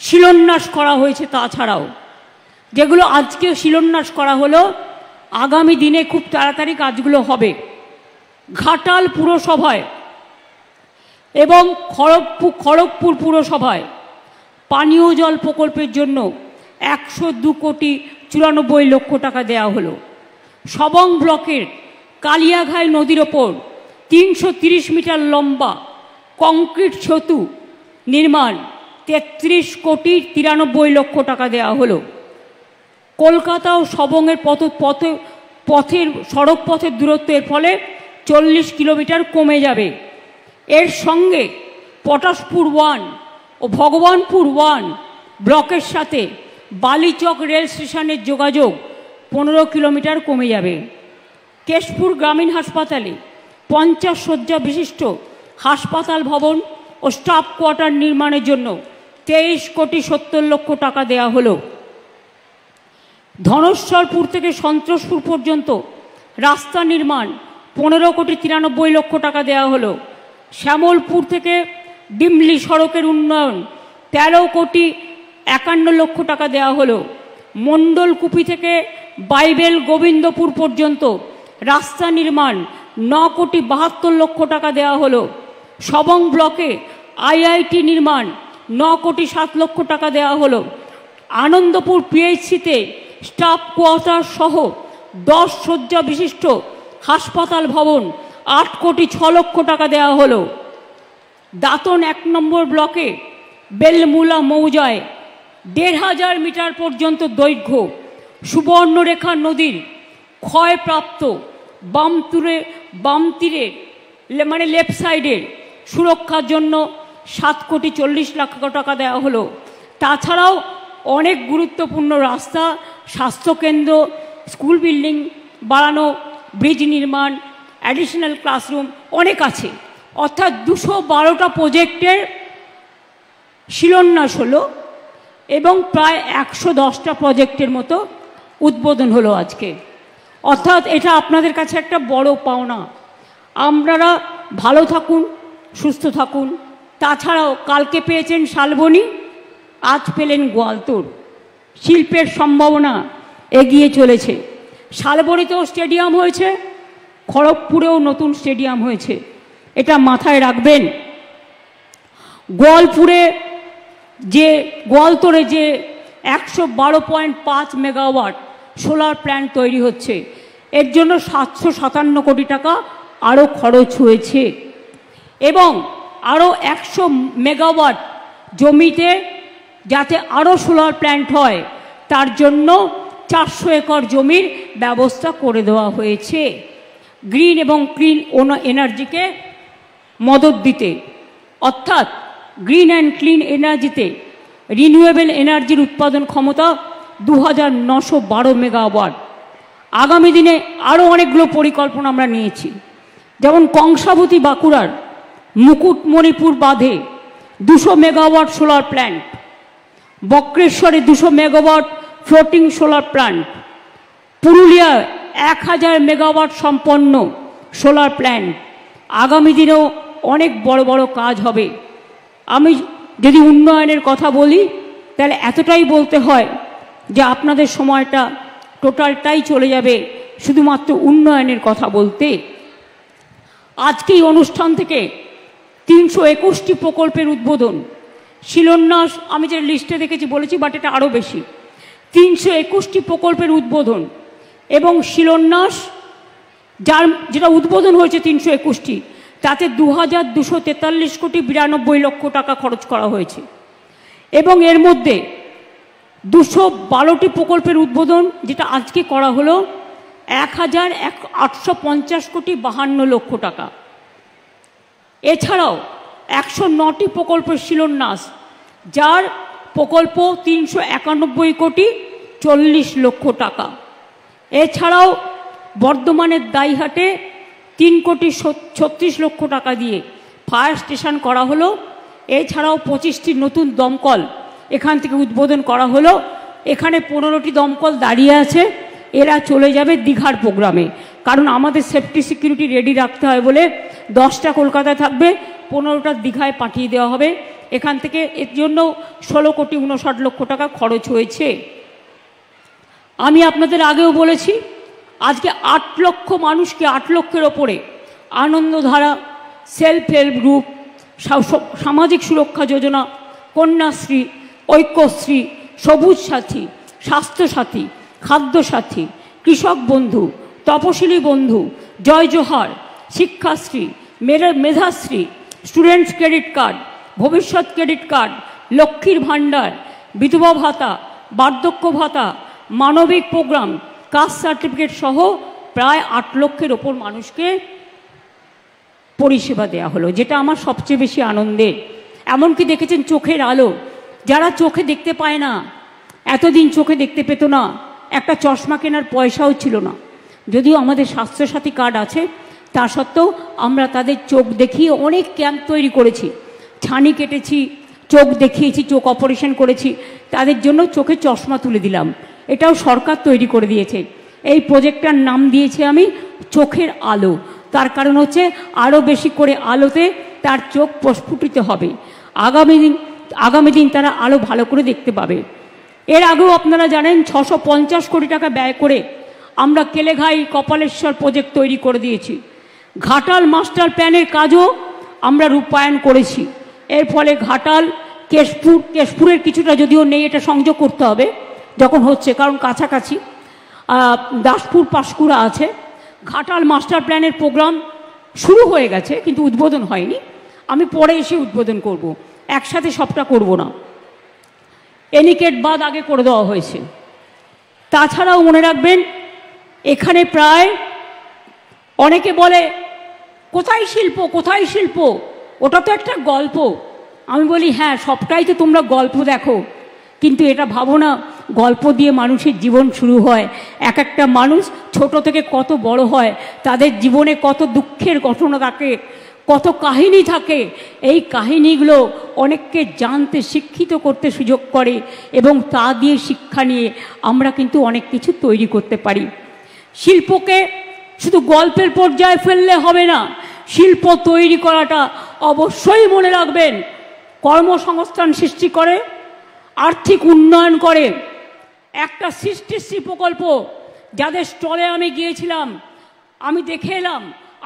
শিলান্যাস করা হয়েছে। তাছাড়াও যেগুলো আজকে শিলান্যাস করা হলো, আগামী দিনে খুব তাড়াতাড়ি কাজগুলো হবে। ঘাটাল পুরসভায় এবং খড়গপুর পুরসভায় পানীয় জল প্রকল্পের জন্য 102 কোটি 94 লক্ষ টাকা দেওয়া হলো। সবং ব্লকের কালিয়াঘাই নদীর ওপর 330 মিটার লম্বা কংক্রিট সেতু নির্মাণ 33 কোটি 93 লক্ষ টাকা দেওয়া হলো। কলকাতা ও সবংয়ের পথের সড়ক পথের দূরত্বের ফলে 40 কিলোমিটার কমে যাবে। এর সঙ্গে পটাশপুর 1 ও ভগবানপুর 1 ব্লকের সাথে বালিচক রেল স্টেশনের যোগাযোগ 15 কিলোমিটার কমে যাবে। কেশপুর গ্রামীণ হাসপাতালে 50 শয্যা বিশিষ্ট হাসপাতাল ভবন ও স্টাফ কোয়ার্টার নির্মাণের জন্য 23 কোটি 70 লক্ষ টাকা দেওয়া হলো। ধনেশ্বরপুর থেকে সন্তোষপুর পর্যন্ত রাস্তা নির্মাণ 15 কোটি 93 লক্ষ টাকা দেওয়া হলো। শ্যামলপুর থেকে ডিমলি সড়কের উন্নয়ন 13 কোটি 51 লক্ষ টাকা দেওয়া হলো। মণ্ডলকুপি থেকে বাইবেল গোবিন্দপুর পর্যন্ত রাস্তা নির্মাণ 9,72,00,000 টাকা দেওয়া হলো। সবং ব্লকে IIT নির্মাণ 9,07,00,000 টাকা দেওয়া হলো। আনন্দপুর PHCতে স্টাফ কোয়ার্টার সহ 10 শয্যা বিশিষ্ট হাসপাতাল ভবন 8,06,00,000 টাকা দেওয়া হলো। দাঁতন 1 নম্বর ব্লকে বেলমুলা মৌজায় 1,500 মিটার পর্যন্ত দৈর্ঘ্য সুবর্ণরেখা নদীর ক্ষয়প্রাপ্ত বাম তীরের মানে লেফট সাইডের সুরক্ষার জন্য 7,40,00,000 টাকা দেওয়া হলো। তাছাড়াও অনেক গুরুত্বপূর্ণ রাস্তা, স্বাস্থ্যকেন্দ্র, স্কুল বিল্ডিং বাড়ানো, ব্রিজ নির্মাণ, অ্যাডিশনাল ক্লাসরুম অনেক আছে। অর্থাৎ 212টা প্রজেক্টের শিলান্যাস হলো এবং প্রায় 110টা প্রজেক্টের মতো উদ্বোধন হলো আজকে। অর্থাৎ এটা আপনাদের কাছে একটা বড় পাওনা। আপনারা ভালো থাকুন, সুস্থ থাকুন। তাছাড়াও কালকে পেয়েছেন শালবনী, আজ পেলেন গোয়ালতোড়। শিল্পের সম্ভাবনা এগিয়ে চলেছে। শালবনীতেও স্টেডিয়াম হয়েছে, খড়গপুরেও নতুন স্টেডিয়াম হয়েছে, এটা মাথায় রাখবেন। গোয়ালতোড়ে যে 112.5 মেগাওয়াট সোলার প্ল্যান্ট তৈরি হচ্ছে, এর জন্য 757 কোটি টাকা আরও খরচ হয়েছে এবং আরও 100 মেগাওয়াট জমিতে যাতে আরও সোলার প্ল্যান্ট হয় তার জন্য 400 একর জমির ব্যবস্থা করে দেওয়া হয়েছে গ্রিন এবং ক্লিন এনার্জিকে মদত দিতে। অর্থাৎ গ্রিন অ্যান্ড ক্লিন এনার্জিতে রিনিউয়েবল এনার্জির উৎপাদন ক্ষমতা 2,912 মেগাওয়াট। আগামী দিনে আরও অনেকগুলো পরিকল্পনা আমরা নিয়েছি, যেমন কংসাবতী বাঁকুড়ার মুকুটমণিপুর বাঁধে 200 মেগাওয়াট সোলার প্ল্যান্ট, বক্রেশ্বরে 200 মেগাওয়াট ফ্লোটিং সোলার প্ল্যান্ট, পুরুলিয়ায় 1000 মেগাওয়াট সম্পন্ন সোলার প্ল্যান্ট। আগামী দিনেও অনেক বড় বড় কাজ হবে। আমি যদি উন্নয়নের কথা বলি তাহলে এতটাই বলতে হয় যে আপনাদের সময়টা টোটালটাই চলে যাবে শুধুমাত্র উন্নয়নের কথা বলতে। আজকে এই অনুষ্ঠান থেকে 321টি প্রকল্পের উদ্বোধন, শিলান্যাস আমি যে লিস্টে দেখেছি বলেছি, বাট এটা আরও বেশি। 321টি প্রকল্পের উদ্বোধন এবং শিলান্যাস, যেটা উদ্বোধন হয়েছে 321টি, তাতে 2,243,92,00,000 টাকা খরচ করা হয়েছে এবং এর মধ্যে 212টি প্রকল্পের উদ্বোধন যেটা আজকে করা হলো 1,850,52,00,000 টাকা। এছাড়াও 109টি প্রকল্পের শিলান্যাস, যার প্রকল্প 391,40,00,000 টাকা। এছাড়াও বর্ধমানের দাইহাটে 3,36,00,000 টাকা দিয়ে ফায়ার স্টেশন করা হলো। এছাড়াও 25টি নতুন দমকল এখান থেকে উদ্বোধন করা হলো। এখানে 15টি দমকল দাঁড়িয়ে আছে, এরা চলে যাবে দীঘার প্রোগ্রামে, কারণ আমাদের সেফটি সিকিউরিটি রেডি রাখতে হয় বলে 10টা কলকাতায় থাকবে, 15টা দীঘায় পাঠিয়ে দেওয়া হবে। এখান থেকে এর জন্য 16,59,00,000 টাকা খরচ হয়েছে। আমি আপনাদের আগেও বলেছি, আজকে 8 লক্ষ মানুষকে, 8 লক্ষের ওপরে আনন্দধারা, সেলফ হেল্প গ্রুপ, সামাজিক সুরক্ষা যোজনা, কন্যাশ্রী, ঐক্যশ্রী, সবুজ সাথী, স্বাস্থ্যসাথী, খাদ্যসাথী, কৃষক Bandhu, Taposili Bandhu, Jai Johar, Shikshashree, Medhashree, students credit card, Bhabishyat credit card, লক্ষ্মীর ভাণ্ডার, বিধবা ভাতা, বার্ধক্য ভাতা, মানবিক প্রোগ্রাম, কাস্ট সার্টিফিকেট সহ প্রায় 8 লক্ষের ওপর মানুষকে পরিষেবা দেওয়া হলো, যেটা আমার সবচেয়ে বেশি আনন্দের। এমনকি দেখেছেন চোখের আলো, যারা চোখে দেখতে পায় না, এতদিন চোখে দেখতে পেত না, একটা চশমা কেনার পয়সাও ছিল না, যদিও আমাদের স্বাস্থ্যসাথী কার্ড আছে, তা সত্ত্বেও আমরা তাদের চোখ দেখিয়ে অনেক ক্যাম্প তৈরি করেছি, ছানি কেটেছি, চোখ দেখিয়েছি, চোখ অপারেশন করেছি, তাদের জন্য চোখে চশমা তুলে দিলাম। এটাও সরকার তৈরি করে দিয়েছে। এই প্রজেক্টটার নাম দিয়েছি আমি চোখের আলো। তার কারণ হচ্ছে আরও বেশি করে আলোতে তার চোখ প্রস্ফুটিত হবে, আগামী দিন তারা আরও ভালো করে দেখতে পাবে। এর আগেও আপনারা জানেন 650 কোটি টাকা ব্যয় করে আমরা কেলেঘাই কপালেশ্বর প্রজেক্ট তৈরি করে দিয়েছি। ঘাটাল মাস্টার প্ল্যানের কাজও আমরা রূপায়ণ করেছি। এর ফলে ঘাটাল কেশপুরের কিছুটা যদিও নেই, এটা সংযোগ করতে হবে যখন হচ্ছে, কারণ কাছাকাছি দাসপুর পাঁশকুড়া আছে। ঘাটাল মাস্টার প্ল্যানের প্রোগ্রাম শুরু হয়ে গেছে কিন্তু উদ্বোধন হয়নি, আমি পরে এসে উদ্বোধন করব, একসাথে সবটা করব না। এনিকেট বাদ আগে করে দেওয়া হয়েছে। তাছাড়াও মনে রাখবেন এখানে প্রায় অনেকে বলে কোথায় শিল্প কোথায় শিল্প, ওটা তো একটা গল্প। আমি বলি হ্যাঁ, সবটাই তো তোমরা গল্প দেখো, কিন্তু এটা ভাবো না গল্প দিয়ে মানুষের জীবন শুরু হয়। এক একটা মানুষ ছোট থেকে কত বড় হয়, তাদের জীবনে কত দুঃখের ঘটনা থাকে, কত কাহিনী থাকে। এই কাহিনীগুলো অনেককে জানতে শিক্ষিত করতে সুযোগ করে এবং তা দিয়ে শিক্ষা নিয়ে আমরা কিন্তু অনেক কিছু তৈরি করতে পারি। শিল্পকে শুধু গল্পের পর্যায়ে ফেললে হবে না, শিল্প তৈরি করাটা অবশ্যই মনে রাখবেন কর্মসংস্থান সৃষ্টি করে, আর্থিক উন্নয়ন করে। একটা সৃষ্টিশ্রী প্রকল্প যাদের স্টলে আমি গিয়েছিলাম, আমি দেখে এলাম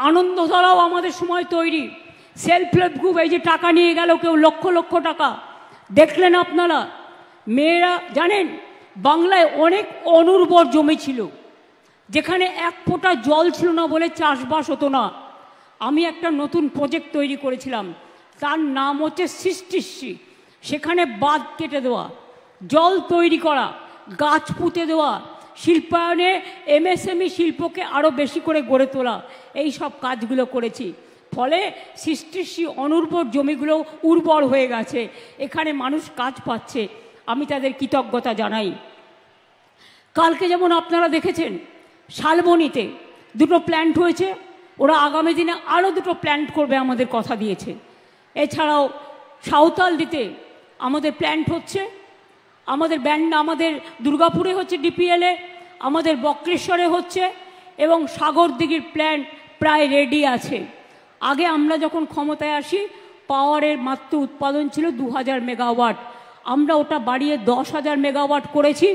আনন্দধারাও আমাদের সময় তৈরি। সেলফ হেল্প গ্রুপ এই যে টাকা নিয়ে গেল কেউ লক্ষ লক্ষ টাকা, দেখলেন আপনারা। মেয়েরা জানেন বাংলায় অনেক অনুর্বর জমি ছিল যেখানে এক ফোঁটা জল ছিল না বলে চাষবাস হতো না। আমি একটা নতুন প্রজেক্ট তৈরি করেছিলাম, তার নাম হচ্ছে সৃষ্টিশ্রী। সেখানে বাঁধ কেটে দেওয়া, জল তৈরি করা, গাছ পুঁতে দেওয়া, শিল্পায়নে এমএসএমই শিল্পকে আরও বেশি করে গড়ে তোলা, এই সব কাজগুলো করেছি। ফলে সৃষ্টিশ্রী অনুর্বর জমিগুলো উর্বর হয়ে গেছে, এখানে মানুষ কাজ পাচ্ছে, আমি তাদের কৃতজ্ঞতা জানাই। কালকে যেমন আপনারা দেখেছেন শালবনীতে 2টো প্ল্যান্ট হয়েছে, ওরা আগামী দিনে আরও 2টো প্ল্যান্ট করবে আমাদের কথা দিয়েছে। এছাড়াও সাঁওতালডিতে আমাদের প্ল্যান্ট হচ্ছে, আমাদের দুর্গাপুরে হচ্ছে ডিপিএলে, আমাদের বক্রেশ্বরে হচ্ছে এবং সাগরদিঘির প্ল্যান্ট প্রায় রেডি আছে। আগে আমরা যখন ক্ষমতায় আসি পাওয়ারের মাত্র উৎপাদন ছিল 2000 মেগাওয়াট, আমরা ওটা বাড়িয়ে 10,000 মেগাওয়াট করেছি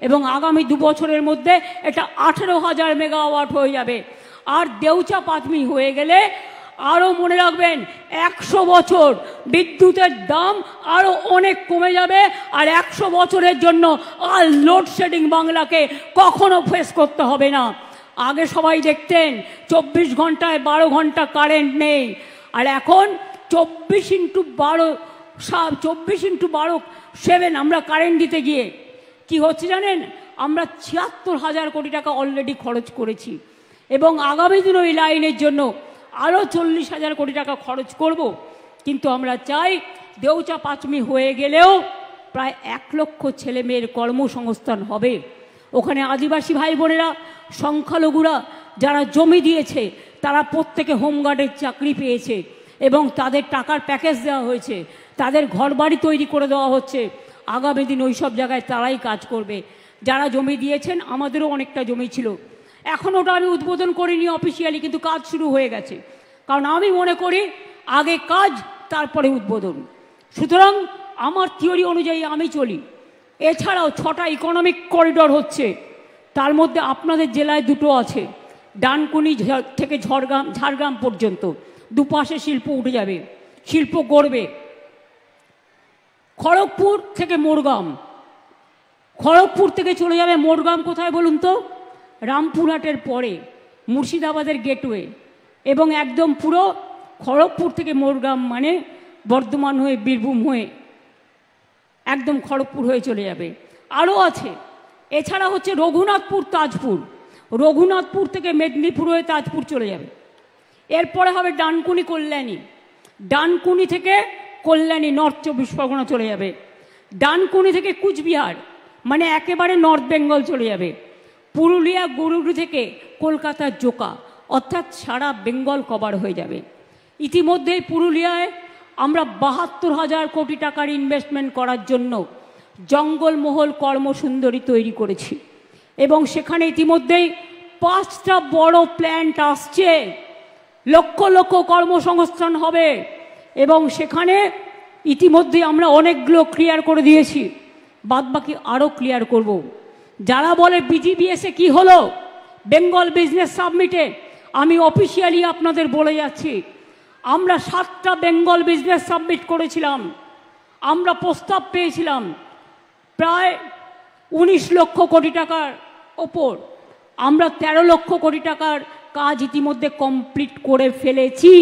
এবং আগামী 2 বছরের মধ্যে এটা 18,000 মেগাওয়াট হয়ে যাবে। আর দেউচা পাঁচমি হয়ে গেলে আরও মনে রাখবেন 100 বছর বিদ্যুতের দাম আরও অনেক কমে যাবে। আর 100 বছরের জন্য আর লোডশেডিং বাংলাকে কখনো ফেস করতে হবে না। আগে সবাই দেখতেন 24 ঘন্টায় 12 ঘন্টা কারেন্ট নেই, আর এখন 24x12/7 আমরা কারেন্ট দিতে গিয়ে কি হচ্ছে জানেন, আমরা 76,000 কোটি টাকা অলরেডি খরচ করেছি এবং আগামী দিন ওই লাইনের জন্য আরও 40,000 কোটি টাকা খরচ করব। কিন্তু আমরা চাই দেউচা পাঁচমি হয়ে গেলেও প্রায় 1 লক্ষ ছেলে মেয়ের কর্মসংস্থান হবে। ওখানে আদিবাসী ভাই বোনেরা, সংখ্যালঘুরা যারা জমি দিয়েছে তারা প্রত্যেকে হোমগার্ডের চাকরি পেয়েছে এবং তাদের টাকার প্যাকেজ দেওয়া হয়েছে, তাদের ঘরবাড়ি তৈরি করে দেওয়া হচ্ছে। আগামী দিন ওই সব জায়গায় তারাই কাজ করবে। যারা জমি দিয়েছেন, আমাদেরও অনেকটা জমি ছিল, এখন ওটা আমি উদ্বোধন করিনি অফিসিয়ালি, কিন্তু কাজ শুরু হয়ে গেছে। কারণ আমি মনে করি আগে কাজ তারপরে উদ্বোধন। সুতরাং আমার থিওরি অনুযায়ী আমি চলি। এছাড়াও 6টা ইকোনমিক করিডর হচ্ছে, তার মধ্যে আপনাদের জেলায় 2টো আছে, ডানকুনি থেকে ঝাড়গ্রাম পর্যন্ত দুপাশে শিল্প উঠে যাবে, শিল্প গড়বে। খড়গপুর থেকে মোরগাম, খড়গপুর থেকে চলে যাবে মোরগাম কোথায় বলুন তো, রামপুরহাটের পরে মুর্শিদাবাদের গেটওয়ে, এবং একদম পুরো খড়গপুর থেকে মোরগাম মানে বর্ধমান হয়ে বীরভূম হয়ে একদম খড়গপুর হয়ে চলে যাবে। আরও আছে, এছাড়া হচ্ছে রঘুনাথপুর তাজপুর, রঘুনাথপুর থেকে মেদিনীপুর হয়ে তাজপুর চলে যাবে। এরপরে হবে ডানকুনি কল্যাণী, ডানকুনি থেকে কল্যাণী নর্থ 24 পরগনা চলে যাবে। ডানকুনি থেকে কুচবিহার মানে একেবারে নর্থ বেঙ্গল চলে যাবে। পুরুলিয়া গরুড়ি থেকে কলকাতার জোকা, অর্থাৎ সারা বেঙ্গল কভার হয়ে যাবে। ইতিমধ্যেই পুরুলিয়ায় আমরা 72,000 কোটি টাকার ইনভেস্টমেন্ট করার জন্য জঙ্গলমহল কর্মসুন্দরী তৈরি করেছি এবং সেখানে ইতিমধ্যেই 5টা বড় প্ল্যান্ট আসছে, লক্ষ লক্ষ কর্মসংস্থান হবে এবং সেখানে ইতিমধ্যে আমরা অনেকগুলো ক্লিয়ার করে দিয়েছি। বাদবাকি আরও ক্লিয়ার করব। যারা বলে বিজিবিএসে কি হলো বেঙ্গল বিজনেস সাবমিটে, আমি অফিসিয়ালি আপনাদের বলে যাচ্ছি, আমরা 7টা বেঙ্গল বিজনেস সাবমিট করেছিলাম। আমরা প্রস্তাব পেয়েছিলাম প্রায় 19 লক্ষ কোটি টাকার ওপর। আমরা 13 লক্ষ কোটি টাকার কাজ ইতিমধ্যে কমপ্লিট করে ফেলেছি।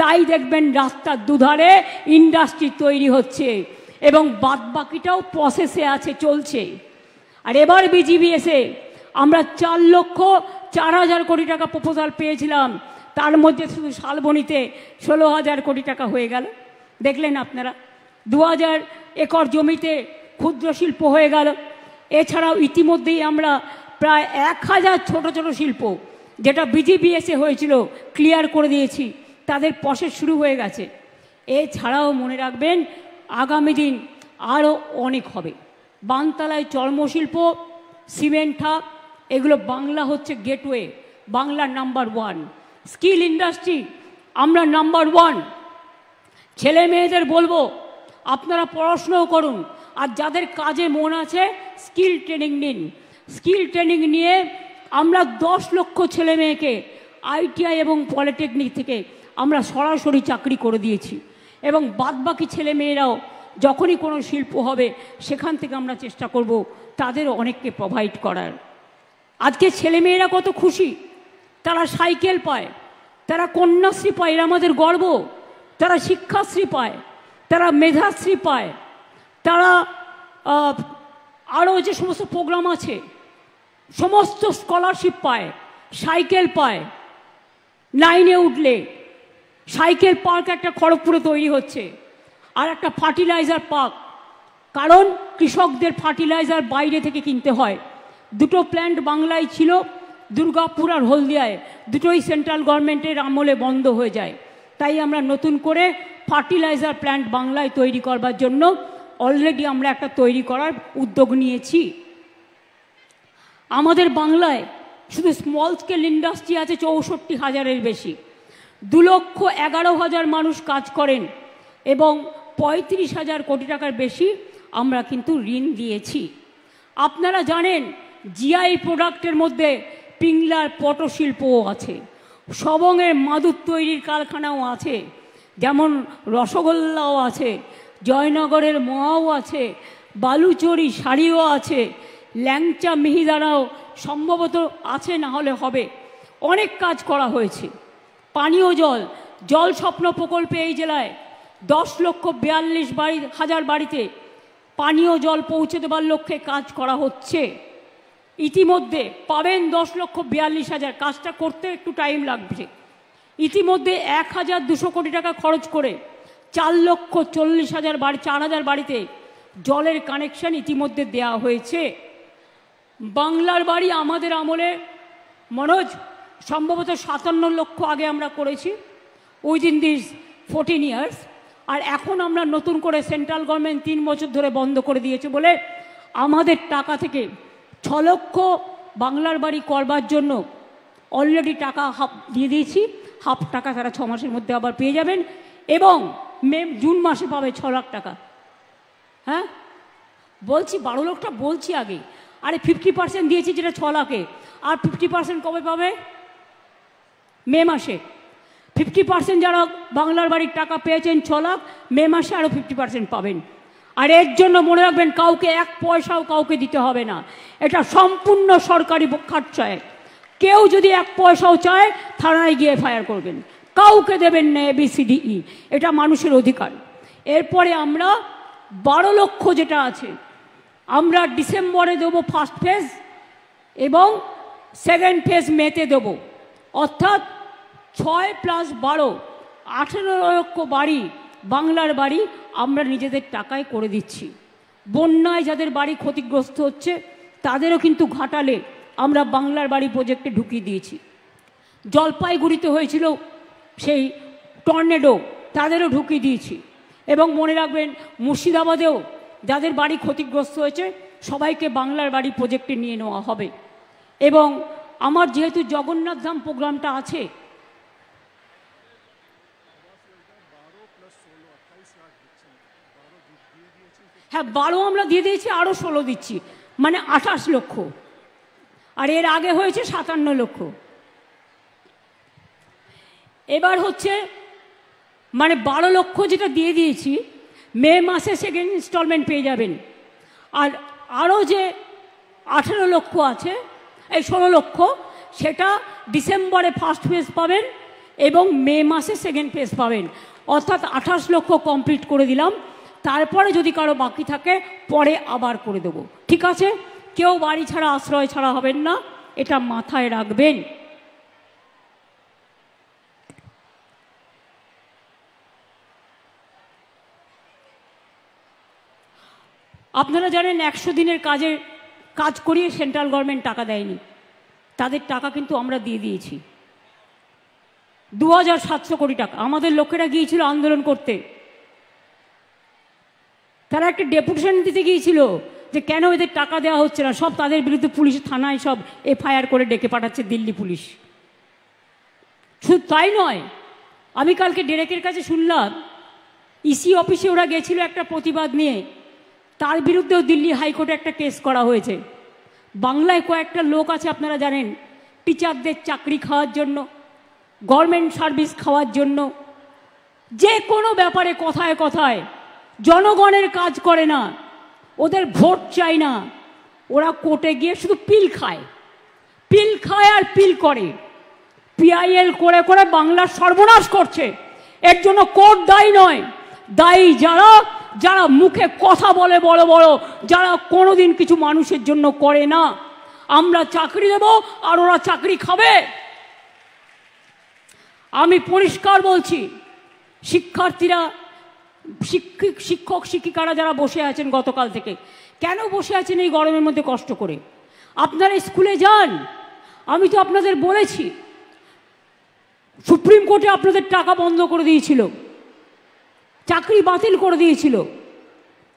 তাই দেখবেন রাস্তার দুধারে ইন্ডাস্ট্রি তৈরি হচ্ছে এবং বাদবাকিটাও প্রসেসে আছে, চলছে। আর এবার বিজিবিএসে আমরা 4,04,000 কোটি টাকা প্রপোজাল পেয়েছিলাম, তার মধ্যে শুধু শালবনীতে 16,000 কোটি টাকা হয়ে গেল। দেখলেন আপনারা, 2,000 একর জমিতে ক্ষুদ্র শিল্প হয়ে গেল। এছাড়াও ইতিমধ্যেই আমরা প্রায় 1,000 ছোট ছোট শিল্প, যেটা বিজিবিএসে হয়েছিল, ক্লিয়ার করে দিয়েছি, তাদের প্রসেস শুরু হয়ে গেছে। এছাড়াও মনে রাখবেন আগামী দিন আরও অনেক হবে। বানতলায় চর্মশিল্প, সিমেন্ট হাব, এগুলো বাংলা হচ্ছে gateway, Bangla number 1। Skill industry আমরা নাম্বার 1। ছেলে মেয়েদের বলবো আপনারা পড়াশুনোও করুন, আর যাদের কাজে মন আছে স্কিল ট্রেনিং নিন। স্কিল ট্রেনিং নিয়ে আমরা 10 লক্ষ ছেলে মেয়েকে আইটিআই এবং পলিটেকনিক থেকে আমরা সরাসরি চাকরি করে দিয়েছি, এবং বাদবাকি ছেলে মেয়েরাও যখনই কোনো শিল্প হবে সেখান থেকে আমরা চেষ্টা করব তাদের অনেককে প্রোভাইড করার। আজকে ছেলেমেয়েরা কত খুশি, তারা সাইকেল পায়, তারা কন্যাশ্রী পায়, এরা আমাদের গর্ব। তারা শিক্ষাশ্রী পায়, তারা মেধাশ্রী পায়, তারা আরও যে সমস্ত প্রোগ্রাম আছে সমস্ত স্কলারশিপ পায়, সাইকেল পায়। 9-এ উঠলে সাইকেল পার্ক একটা খড়গপুরে তৈরি হচ্ছে, আর একটা ফার্টিলাইজার পার্ক, কারণ কৃষকদের ফার্টিলাইজার বাইরে থেকে কিনতে হয়। 2টো প্ল্যান্ট বাংলায় ছিল, দুর্গাপুর আর হলদিয়ায়, দুটোই সেন্ট্রাল গভর্নমেন্টের আমলে বন্ধ হয়ে যায়। তাই আমরা নতুন করে ফার্টিলাইজার প্ল্যান্ট বাংলায় তৈরি করবার জন্য অলরেডি আমরা একটা তৈরি করার উদ্যোগ নিয়েছি। আমাদের বাংলায় শুধু স্মল স্কেল ইন্ডাস্ট্রি আছে 64,000-এর বেশি। 2,11,000 মানুষ কাজ করেন এবং 35,000 কোটি টাকার বেশি আমরা কিন্তু ঋণ দিয়েছি। আপনারা জানেন জিআই প্রোডাক্টের মধ্যে পিংলার পটশিল্পও আছে, সবংয়ের মাদুর তৈরির কারখানাও আছে, যেমন রসগোল্লাও আছে, জয়নগরের মোয়াও আছে, বালুচরি শাড়িও আছে, ল্যাংচা মিহিদানাও সম্ভবত আছে, না হলে হবে। অনেক কাজ করা হয়েছে। পানীয় জল, জল স্বপ্ন প্রকল্পে এই জেলায় 10,42,000 বাড়িতে পানীয় জল পৌঁছে দেবার লক্ষ্যে কাজ করা হচ্ছে। ইতিমধ্যে পাবেন 10,42,000, কাজটা করতে একটু টাইম লাগছে। ইতিমধ্যে 1,200 কোটি টাকা খরচ করে 4,40,000 বাড়ি, 4,000 বাড়িতে জলের কানেকশন ইতিমধ্যে দেওয়া হয়েছে। বাংলার বাড়ি আমাদের আমলে মনোজ সম্ভবত 57 লক্ষ আগে আমরা করেছি উইদিন দিস 14 ইয়ার্স। আর এখন আমরা নতুন করে সেন্ট্রাল গভর্নমেন্ট 3 বছর ধরে বন্ধ করে দিয়েছে বলে আমাদের টাকা থেকে 6 লক্ষ বাংলার বাড়ি করবার জন্য অলরেডি টাকা হাফ দিয়ে দিয়েছি। হাফ টাকা তারা 6 মাসের মধ্যে আবার পেয়ে যাবেন, এবং জুন মাসে পাবে 6 লাখ টাকা। হ্যাঁ বলছি, 12 লক্ষটা বলছি আগে। আরে 50% দিয়েছি যেটা 6 লাখে, আর 50% কবে পাবে? মে মাসে। 50% যারা বাংলার বাড়ির টাকা পেয়েছেন 6 লাখ, মে মাসে আরও 50% পাবেন। আর এর জন্য মনে রাখবেন কাউকে 1 পয়সাও কাউকে দিতে হবে না, এটা সম্পূর্ণ সরকারি খরচায়। কেউ যদি 1 পয়সাও চায় থানায় গিয়ে ফায়ার করবেন, কাউকে দেবেন না ABCDE, এটা মানুষের অধিকার। এরপরে আমরা 12 লক্ষ যেটা আছে আমরা ডিসেম্বরে দেবো ফার্স্ট ফেজ, এবং সেকেন্ড ফেজ মেতে দেব, অর্থাৎ 6 + 12 18 লক্ষ বাড়ি, বাংলার বাড়ি আমরা নিজেদের টাকায় করে দিচ্ছি। বন্যায় যাদের বাড়ি ক্ষতিগ্রস্ত হচ্ছে তাদেরও কিন্তু ঘাটালে আমরা বাংলার বাড়ি প্রজেক্টে ঢুকিয়ে দিয়েছি। জলপাইগুড়িতে হয়েছিল সেই টর্নেডো, তাদেরও ঢুকিয়ে দিয়েছি। এবং মনে রাখবেন মুর্শিদাবাদেও যাদের বাড়ি ক্ষতিগ্রস্ত হয়েছে সবাইকে বাংলার বাড়ি প্রজেক্টে নিয়ে নেওয়া হবে। এবং আমার যেহেতু জগন্নাথ ধাম প্রোগ্রামটা আছে, হ্যাঁ 12 আমরা দিয়ে দিয়েছি, আরও 16 দিচ্ছি, মানে 28 লক্ষ। আর এর আগে হয়েছে 57 লক্ষ। এবার হচ্ছে মানে 12 লক্ষ যেটা দিয়ে দিয়েছি, মে মাসে সেকেন্ড ইনস্টলমেন্ট পেয়ে যাবেন। আর আরও যে 18 লক্ষ আছে, এই 16 লক্ষ, সেটা ডিসেম্বরে ফার্স্ট ফেজ পাবেন এবং মে মাসে সেকেন্ড ফেজ পাবেন। অর্থাৎ 28 লক্ষ কমপ্লিট করে দিলাম। তারপরে যদি কারো বাকি থাকে পরে আবার করে দেবো, ঠিক আছে? কেউ বাড়ি ছাড়া আশ্রয় ছাড়া হবেন না, এটা মাথায় রাখবেন। আপনারা জানেন 100 দিনের কাজ করিয়ে সেন্ট্রাল গভর্নমেন্ট টাকা দেয়নি, তাদের টাকা কিন্তু আমরা দিয়ে দিয়েছি। 2700 কোটি টাকা আমাদের লোকেরা গিয়েছিল আন্দোলন করতে, তারা একটা ডেপুটেশন দিতে গিয়েছিল যে কেন এদের টাকা দেওয়া হচ্ছে না, সব তাদের বিরুদ্ধে পুলিশ থানায় সব এফআইআর করে ডেকে পাঠাচ্ছে দিল্লি পুলিশ। শুধু তাই নয়, আমি কালকে ডেরেকের কাছে শুনলাম ইসি অফিসে ওরা গেছিল একটা প্রতিবাদ নিয়ে, তার বিরুদ্ধেও দিল্লি হাইকোর্টে একটা কেস করা হয়েছে। বাংলায় কয়েকটা লোক আছে আপনারা জানেন, টিচারদের চাকরি খাওয়ার জন্য, গভর্নমেন্ট সার্ভিস খাওয়ার জন্য, যে কোনো ব্যাপারে কথায় কথায় জনগণের কাজ করে না, ওদের ভোট চাই না, ওরা কোর্টে গিয়ে শুধু পিল খায় আর পিল করে, পিআইএল করে করে বাংলার সর্বনাশ করছে। এর জন্য কোর্ট দায়ী নয়, দায়ী যারা মুখে কথা বলে বড় বড়, যারা কোনোদিন কিছু মানুষের জন্য করে না। আমরা চাকরি দেব আর ওরা চাকরি খাবে। আমি পরিষ্কার বলছি, শিক্ষার্থীরা, শিক্ষক শিক্ষিকারা যারা বসে আছেন গতকাল থেকে, কেন বসে আছেন এই গরমের মধ্যে কষ্ট করে? আপনারা স্কুলে যান। আমি তো আপনাদের বলেছি, সুপ্রিম কোর্টে আপনাদের টাকা বন্ধ করে দিয়েছিল, চাকরি বাতিল করে দিয়েছিল,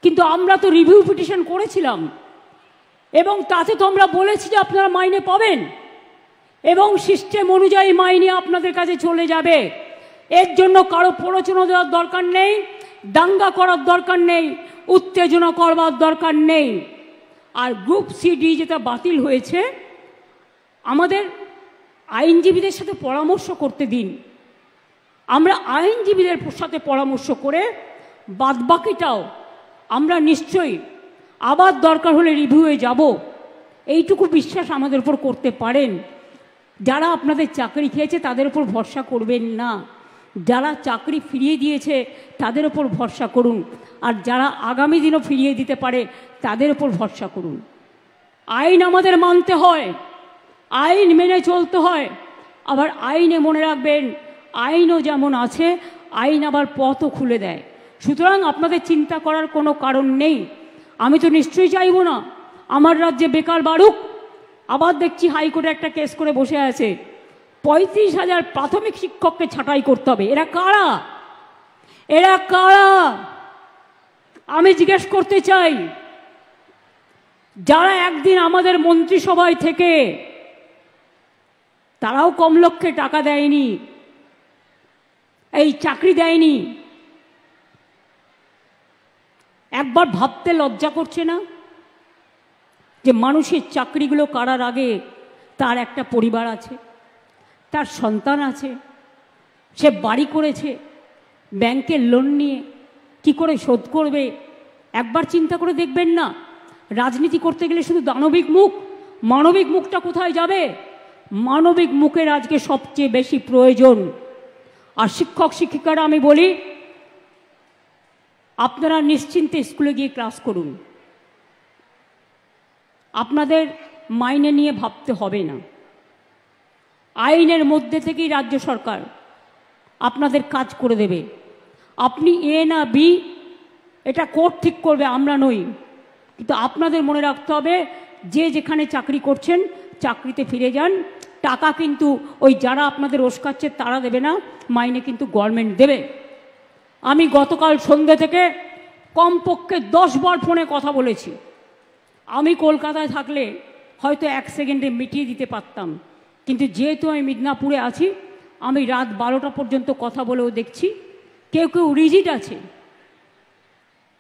কিন্তু আমরা তো রিভিউ পিটিশন করেছিলাম এবং তাতে তো আমরা বলেছি যে আপনারা মাইনে পাবেন এবং সিস্টেম অনুযায়ী মাইনে আপনাদের কাছে চলে যাবে। এর জন্য কারো প্ররোচনা দেওয়ার দরকার নেই, দাঙ্গা করার দরকার নেই, উত্তেজনা করবার দরকার নেই। আর গ্রুপ সিডি যেটা বাতিল হয়েছে, আমাদের আইনজীবীদের সাথে পরামর্শ করতে দিন। আমরা আইনজীবীদের সাথে পরামর্শ করে বাদবাকিটাও আমরা নিশ্চয়ই আবার দরকার হলে রিভিউয়ে যাব, এইটুকু বিশ্বাস আমাদের উপর করতে পারেন। যারা আপনাদের চাকরি খেয়েছে তাদের উপর ভরসা করবেন না, যারা চাকরি ফিরিয়ে দিয়েছে তাদের উপর ভরসা করুন, আর যারা আগামী দিনও ফিরিয়ে দিতে পারে তাদের উপর ভরসা করুন। আইন আমাদের মানতে হয়, আইন মেনে চলতে হয়। আবার আইনে মনে রাখবেন, আইনও যেমন আছে, আইন আবার পথও খুলে দেয়। সুতরাং আপনাদের চিন্তা করার কোনো কারণ নেই। আমি তো নিশ্চয়ই চাইব না আমার রাজ্যে বেকার বাড়ুক। আবার দেখছি হাইকোর্টে একটা কেস করে বসে আছে, 35,000 প্রাথমিক শিক্ষককে ছাঁটাই করতে হবে। এরা কারা? এরা কারা? আমি জিজ্ঞেস করতে চাই, যারা একদিন আমাদের মন্ত্রিসভায় থেকে তারাও কম লক্ষ্যে টাকা দেয়নি, এই চাকরি দেয়নি, একবার ভাবতে লজ্জা করছে না যে মানুষের চাকরিগুলো করার আগে তার একটা পরিবার আছে, তার সন্তান আছে, সে বাড়ি করেছে, ব্যাংকের লোন নিয়ে কি করে শোধ করবে? একবার চিন্তা করে দেখবেন না? রাজনীতি করতে গেলে শুধু দানবিক মুখ, মানবিক মুখটা কোথায় যাবে? মানবিক মুখের আজকে সবচেয়ে বেশি প্রয়োজন। আর শিক্ষক শিক্ষিকারা আমি বলি, আপনারা নিশ্চিন্তে স্কুলে গিয়ে ক্লাস করুন, আপনাদের মাইনে নিয়ে ভাবতে হবে না। আইনের মধ্যে থেকেই রাজ্য সরকার আপনাদের কাজ করে দেবে। আপনি এ না বি এটা কোর্ট ঠিক করবে, আমরা নই। কিন্তু আপনাদের মনে রাখতে হবে, যে যেখানে চাকরি করছেন চাকরিতে ফিরে যান। টাকা কিন্তু ওই যারা আপনাদের ওস্কাচ্ছে তারা দেবে না, মাইনে কিন্তু গভর্নমেন্ট দেবে। আমি গতকাল সন্ধ্যে থেকে কমপক্ষে 10 বার ফোনে কথা বলেছি। আমি কলকাতায় থাকলে হয়তো 1 সেকেন্ডে মিটিয়ে দিতে পারতাম, কিন্তু যেহেতু আমি মিদনাপুরে আছি, আমি রাত 12টা পর্যন্ত কথা বলেও দেখছি কেউ কেউ রিজিড আছে।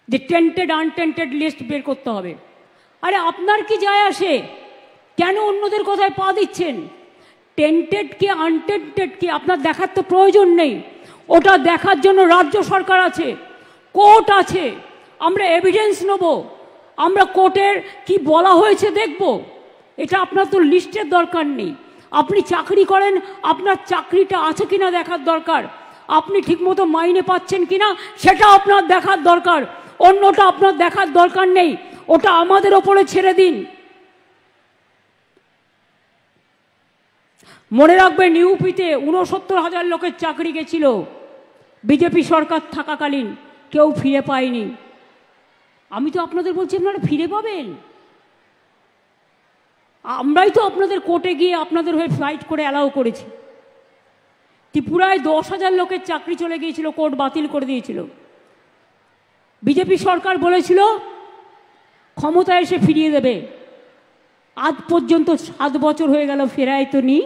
যে টেন্টেড আনটেন্টেড লিস্ট বের করতে হবে। আরে আপনার কি যায় আসে? কেন অন্যদের কথায় পা দিচ্ছেন? টেন্টেড কি আনটেন্টেড কি আপনার দেখার তো প্রয়োজন নেই। ওটা দেখার জন্য রাজ্য সরকার আছে, কোর্ট আছে, আমরা এভিডেন্স নেব, আমরা কোর্টের কি বলা হয়েছে দেখব। এটা আপনার তো লিস্টের দরকার নেই। আপনি চাকরি করেন, আপনার চাকরিটা আছে কিনা দেখার দরকার, আপনি ঠিকমতো মাইনে পাচ্ছেন কিনা সেটা আপনার দেখার দরকার, অন্যটা আপনার দেখার দরকার নেই। ওটা আমাদের ওপরে ছেড়ে দিন। মনে রাখবেন, ইউপিতে 69,000 লোকের চাকরি গেছিল বিজেপি সরকার থাকাকালীন, কেউ ফিরে পায়নি। আমি তো আপনাদের বলছি আপনারা ফিরে পাবেন। আমরাই তো আপনাদের কোর্টে গিয়ে আপনাদের হয়ে ফাইট করে অ্যালাউ করেছি। ত্রিপুরায় 10,000 লোকের চাকরি চলে গিয়েছিল, কোর্ট বাতিল করে দিয়েছিল। বিজেপি সরকার বলেছিল ক্ষমতায় এসে ফিরিয়ে দেবে। আজ পর্যন্ত 7 বছর হয়ে গেল, ফেরায় তো নি,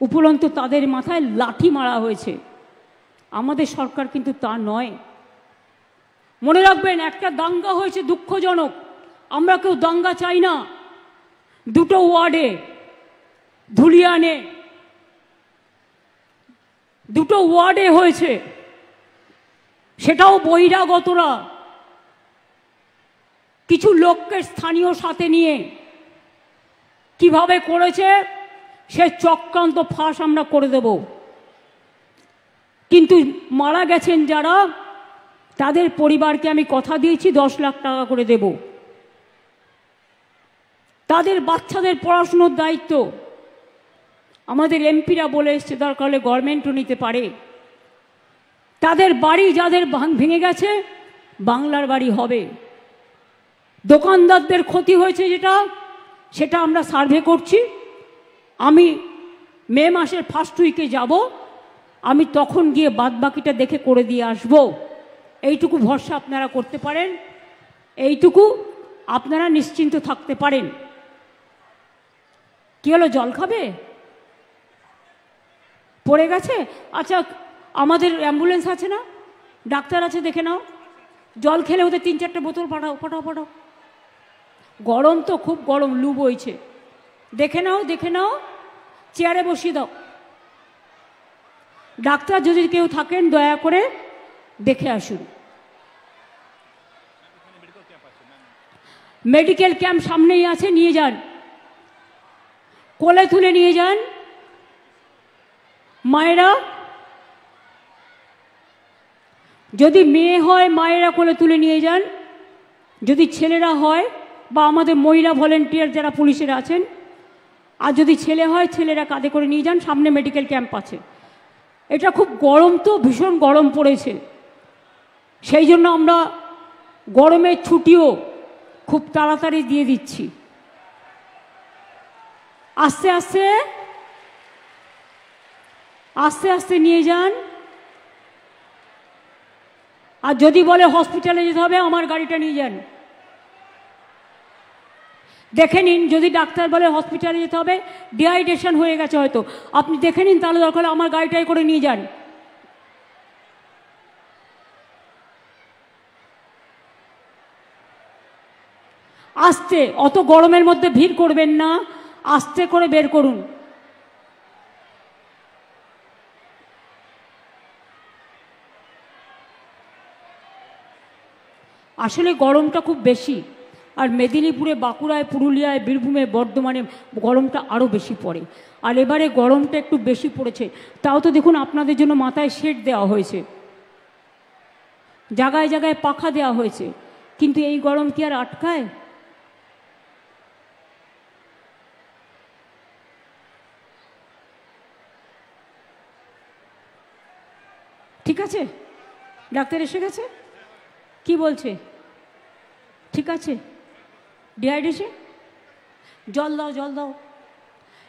উপরন্তু তাদের মাথায় লাঠি মারা হয়েছে। আমাদের সরকার কিন্তু তা নয়। মনে রাখবেন, একটা দাঙ্গা হয়েছে দুঃখজনক, আমরা কেউ দাঙ্গা চাই না। 2টো ওয়ার্ডে ধুলিয়ানে 2টো ওয়ার্ডে হয়েছে, সেটাও বহিরাগতরা কিছু লোককে স্থানীয় সাথে নিয়ে কিভাবে করেছে সে চক্রান্ত ফাঁস আমরা করে দেব। কিন্তু মারা গেছেন যারা, তাদের পরিবারকে আমি কথা দিয়েছি 10 লাখ টাকা করে দেব। তাদের বাচ্চাদের পড়াশুনোর দায়িত্ব আমাদের এমপিরা বলে এসছে, দরকার হলে গভর্নমেন্টও নিতে পারে। তাদের বাড়ি যাদের ভেঙে গেছে, বাংলার বাড়ি হবে। দোকানদারদের ক্ষতি হয়েছে সেটা আমরা সার্ভে করছি। আমি মে মাসের ফার্স্ট উইকে যাব, আমি তখন গিয়ে বাদবাকিটা দেখে করে দিয়ে আসব। এইটুকু ভরসা আপনারা করতে পারেন, এইটুকু আপনারা নিশ্চিন্ত থাকতে পারেন। কি হলো, জল খাবে? পড়ে গেছে? আচ্ছা, আমাদের অ্যাম্বুলেন্স আছে না, ডাক্তার আছে, দেখে নাও। জল খেলে ওদের 3-4টে বোতল পাঠাও, পাঠাও পাঠাও। গরম তো খুব গরম, লু বইছে। দেখে নাও, দেখে নাও, চেয়ারে বসিয়ে দাও। ডাক্তার যদি কেউ থাকেন দয়া করে দেখে আসুন। মেডিকেল ক্যাম্প সামনেই আছে, নিয়ে যান, কোলে তুলে নিয়ে যান। মায়েরা, যদি মেয়ে হয় মায়েরা কোলে তুলে নিয়ে যান, যদি ছেলেরা হয় বা আমাদের মহিলা ভলেন্টিয়ার যারা পুলিশের আছেন, আর যদি ছেলে হয় ছেলেরা কাঁধে করে নিয়ে যান। সামনে মেডিকেল ক্যাম্প আছে। এটা খুব গরম তো, ভীষণ গরম পড়েছে, সেই জন্য আমরা গরমের ছুটিও খুব তাড়াতাড়ি দিয়ে দিচ্ছি। আস্তে আস্তে আস্তে আস্তে নিয়ে যান। আর যদি বলে হসপিটালে যেতে হবে, আমার গাড়িটা নিয়ে যান। দেখে নিন, যদি ডাক্তার বলে হসপিটালে যেতে হবে, ডিহাইড্রেশন হয়ে গেছে হয়তো, আপনি দেখে নিন, তাহলে দরকার হলে আমার গাড়িটাই করে নিয়ে যান। আস্তে, অত গরমের মধ্যে ভিড় করবেন না, আস্তে করে বের করুন। আসলে গরমটা খুব বেশি, আর মেদিনীপুরে, বাঁকুড়ায়, পুরুলিয়ায়, বীরভূমে, বর্ধমানে গরমটা আরও বেশি পড়ে। আর এবারে গরমটা একটু বেশি পড়েছে, তাও তো দেখুন আপনাদের জন্য মাথায় শেড দেওয়া হয়েছে, জায়গায় জায়গায় পাখা দেওয়া হয়েছে, কিন্তু এই গরম কি আর আটকায়? ঠিক আছে, ডাক্তার এসে গেছে, কি বলছে? ঠিক আছে, ডিহাইড্রেশন, জল দাও, জল দাও।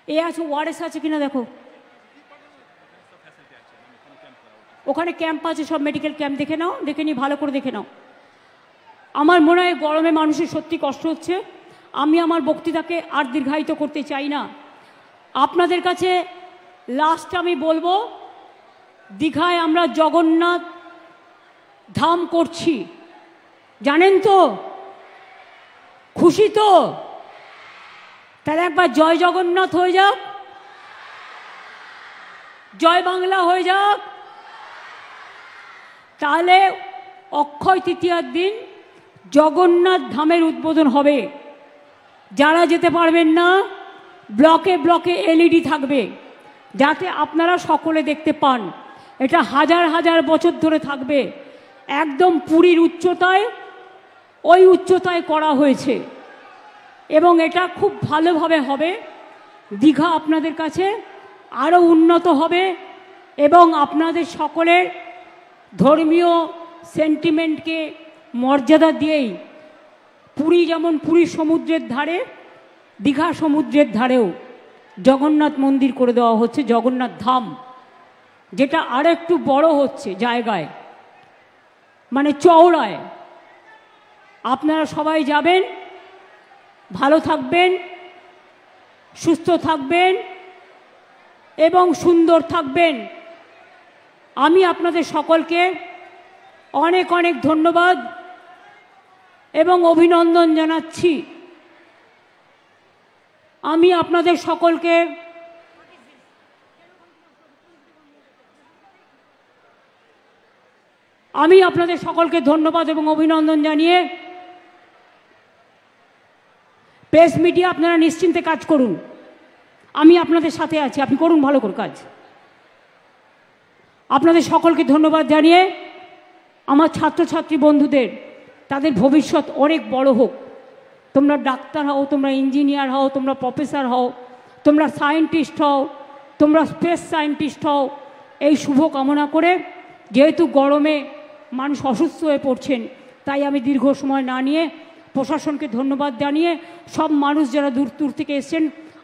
এ আছে, ওআরএস আছে কিনা দেখো, ওখানে ক্যাম্প আছে, সব মেডিকেল ক্যাম্প দেখে নাও, দেখে নিয়ে ভালো করে দেখে নাও। আমার মনে হয় গরমে মানুষের সত্যি কষ্ট হচ্ছে। আমি আমার বক্তৃতাকে আর দীর্ঘায়িত করতে চাই না। আপনাদের কাছে লাস্ট আমি বলবো, দীঘায় আমরা জগন্নাথ ধাম করছি, জানেন তো? খুশি তো? তাহলে একবার জয় জগন্নাথ হয়ে যাক, জয় বাংলা হয়ে যাক। তাহলে অক্ষয় তৃতীয়ার দিন জগন্নাথ ধামের উদ্বোধন হবে। যারা যেতে পারবেন না, ব্লকে ব্লকে এলইডি থাকবে, যাতে আপনারা সকলে দেখতে পান। এটা হাজার হাজার বছর ধরে থাকবে, একদম পুরীর উচ্চতায়, ওই উচ্চতায় করা হয়েছে এবং এটা খুব ভালোভাবে হবে। দীঘা আপনাদের কাছে আরও উন্নত হবে এবং আপনাদের সকলের ধর্মীয় সেন্টিমেন্টকে মর্যাদা দিয়েই পুরী যেমন পুরী সমুদ্রের ধারে, দীঘা সমুদ্রের ধারেও জগন্নাথ মন্দির করে দেওয়া হচ্ছে, জগন্নাথ ধাম, যেটা আর একটু বড় হচ্ছে জায়গায়, মানে চওড়ায়। আপনারা সবাই যাবেন, ভালো থাকবেন, সুস্থ থাকবেন এবং সুন্দর থাকবেন। আমি আপনাদের সকলকে অনেক অনেক ধন্যবাদ এবং অভিনন্দন জানাচ্ছি। আমি আপনাদের সকলকে ধন্যবাদ এবং অভিনন্দন জানিয়ে, প্রেস মিডিয়া আপনারা নিশ্চিন্তে কাজ করুন, আমি আপনাদের সাথে আছি, আপনি করুন ভালো করে কাজ। আপনাদের সকলকে ধন্যবাদ জানিয়ে আমার ছাত্রছাত্রী বন্ধুদের, তাদের ভবিষ্যৎ অনেক বড় হোক। তোমরা ডাক্তার হও, তোমরা ইঞ্জিনিয়ার হও, তোমরা প্রফেসর হও, তোমরা সায়েন্টিস্ট হও, তোমরা স্পেস সায়েন্টিস্ট হও, এই শুভ কামনা করে, যেহেতু গরমে মানুষ অসুস্থ হয়ে পড়ছেন, তাই আমি দীর্ঘ সময় না নিয়ে প্রশাসনকে ধন্যবাদ জানিয়ে, সব মানুষ যারা দূর দূর থেকে এসছেন,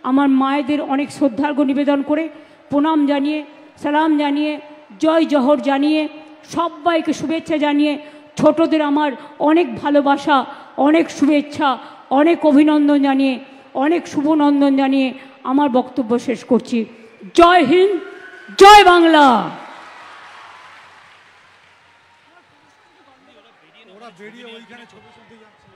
আমার মায়েদের অনেক শ্রদ্ধার্ঘ্য নিবেদন করে, প্রণাম জানিয়ে, সালাম জানিয়ে, জয় জহর জানিয়ে, সবাইকে শুভেচ্ছা জানিয়ে, ছোটদের আমার অনেক ভালোবাসা, অনেক শুভেচ্ছা, অনেক অভিনন্দন জানিয়ে, অনেক শুভনন্দন জানিয়ে আমার বক্তব্য শেষ করছি। জয় হিন্দ, জয় বাংলা। ওরা বেরিয়ে ওইখানে ছবি তুলতে যাচ্ছে।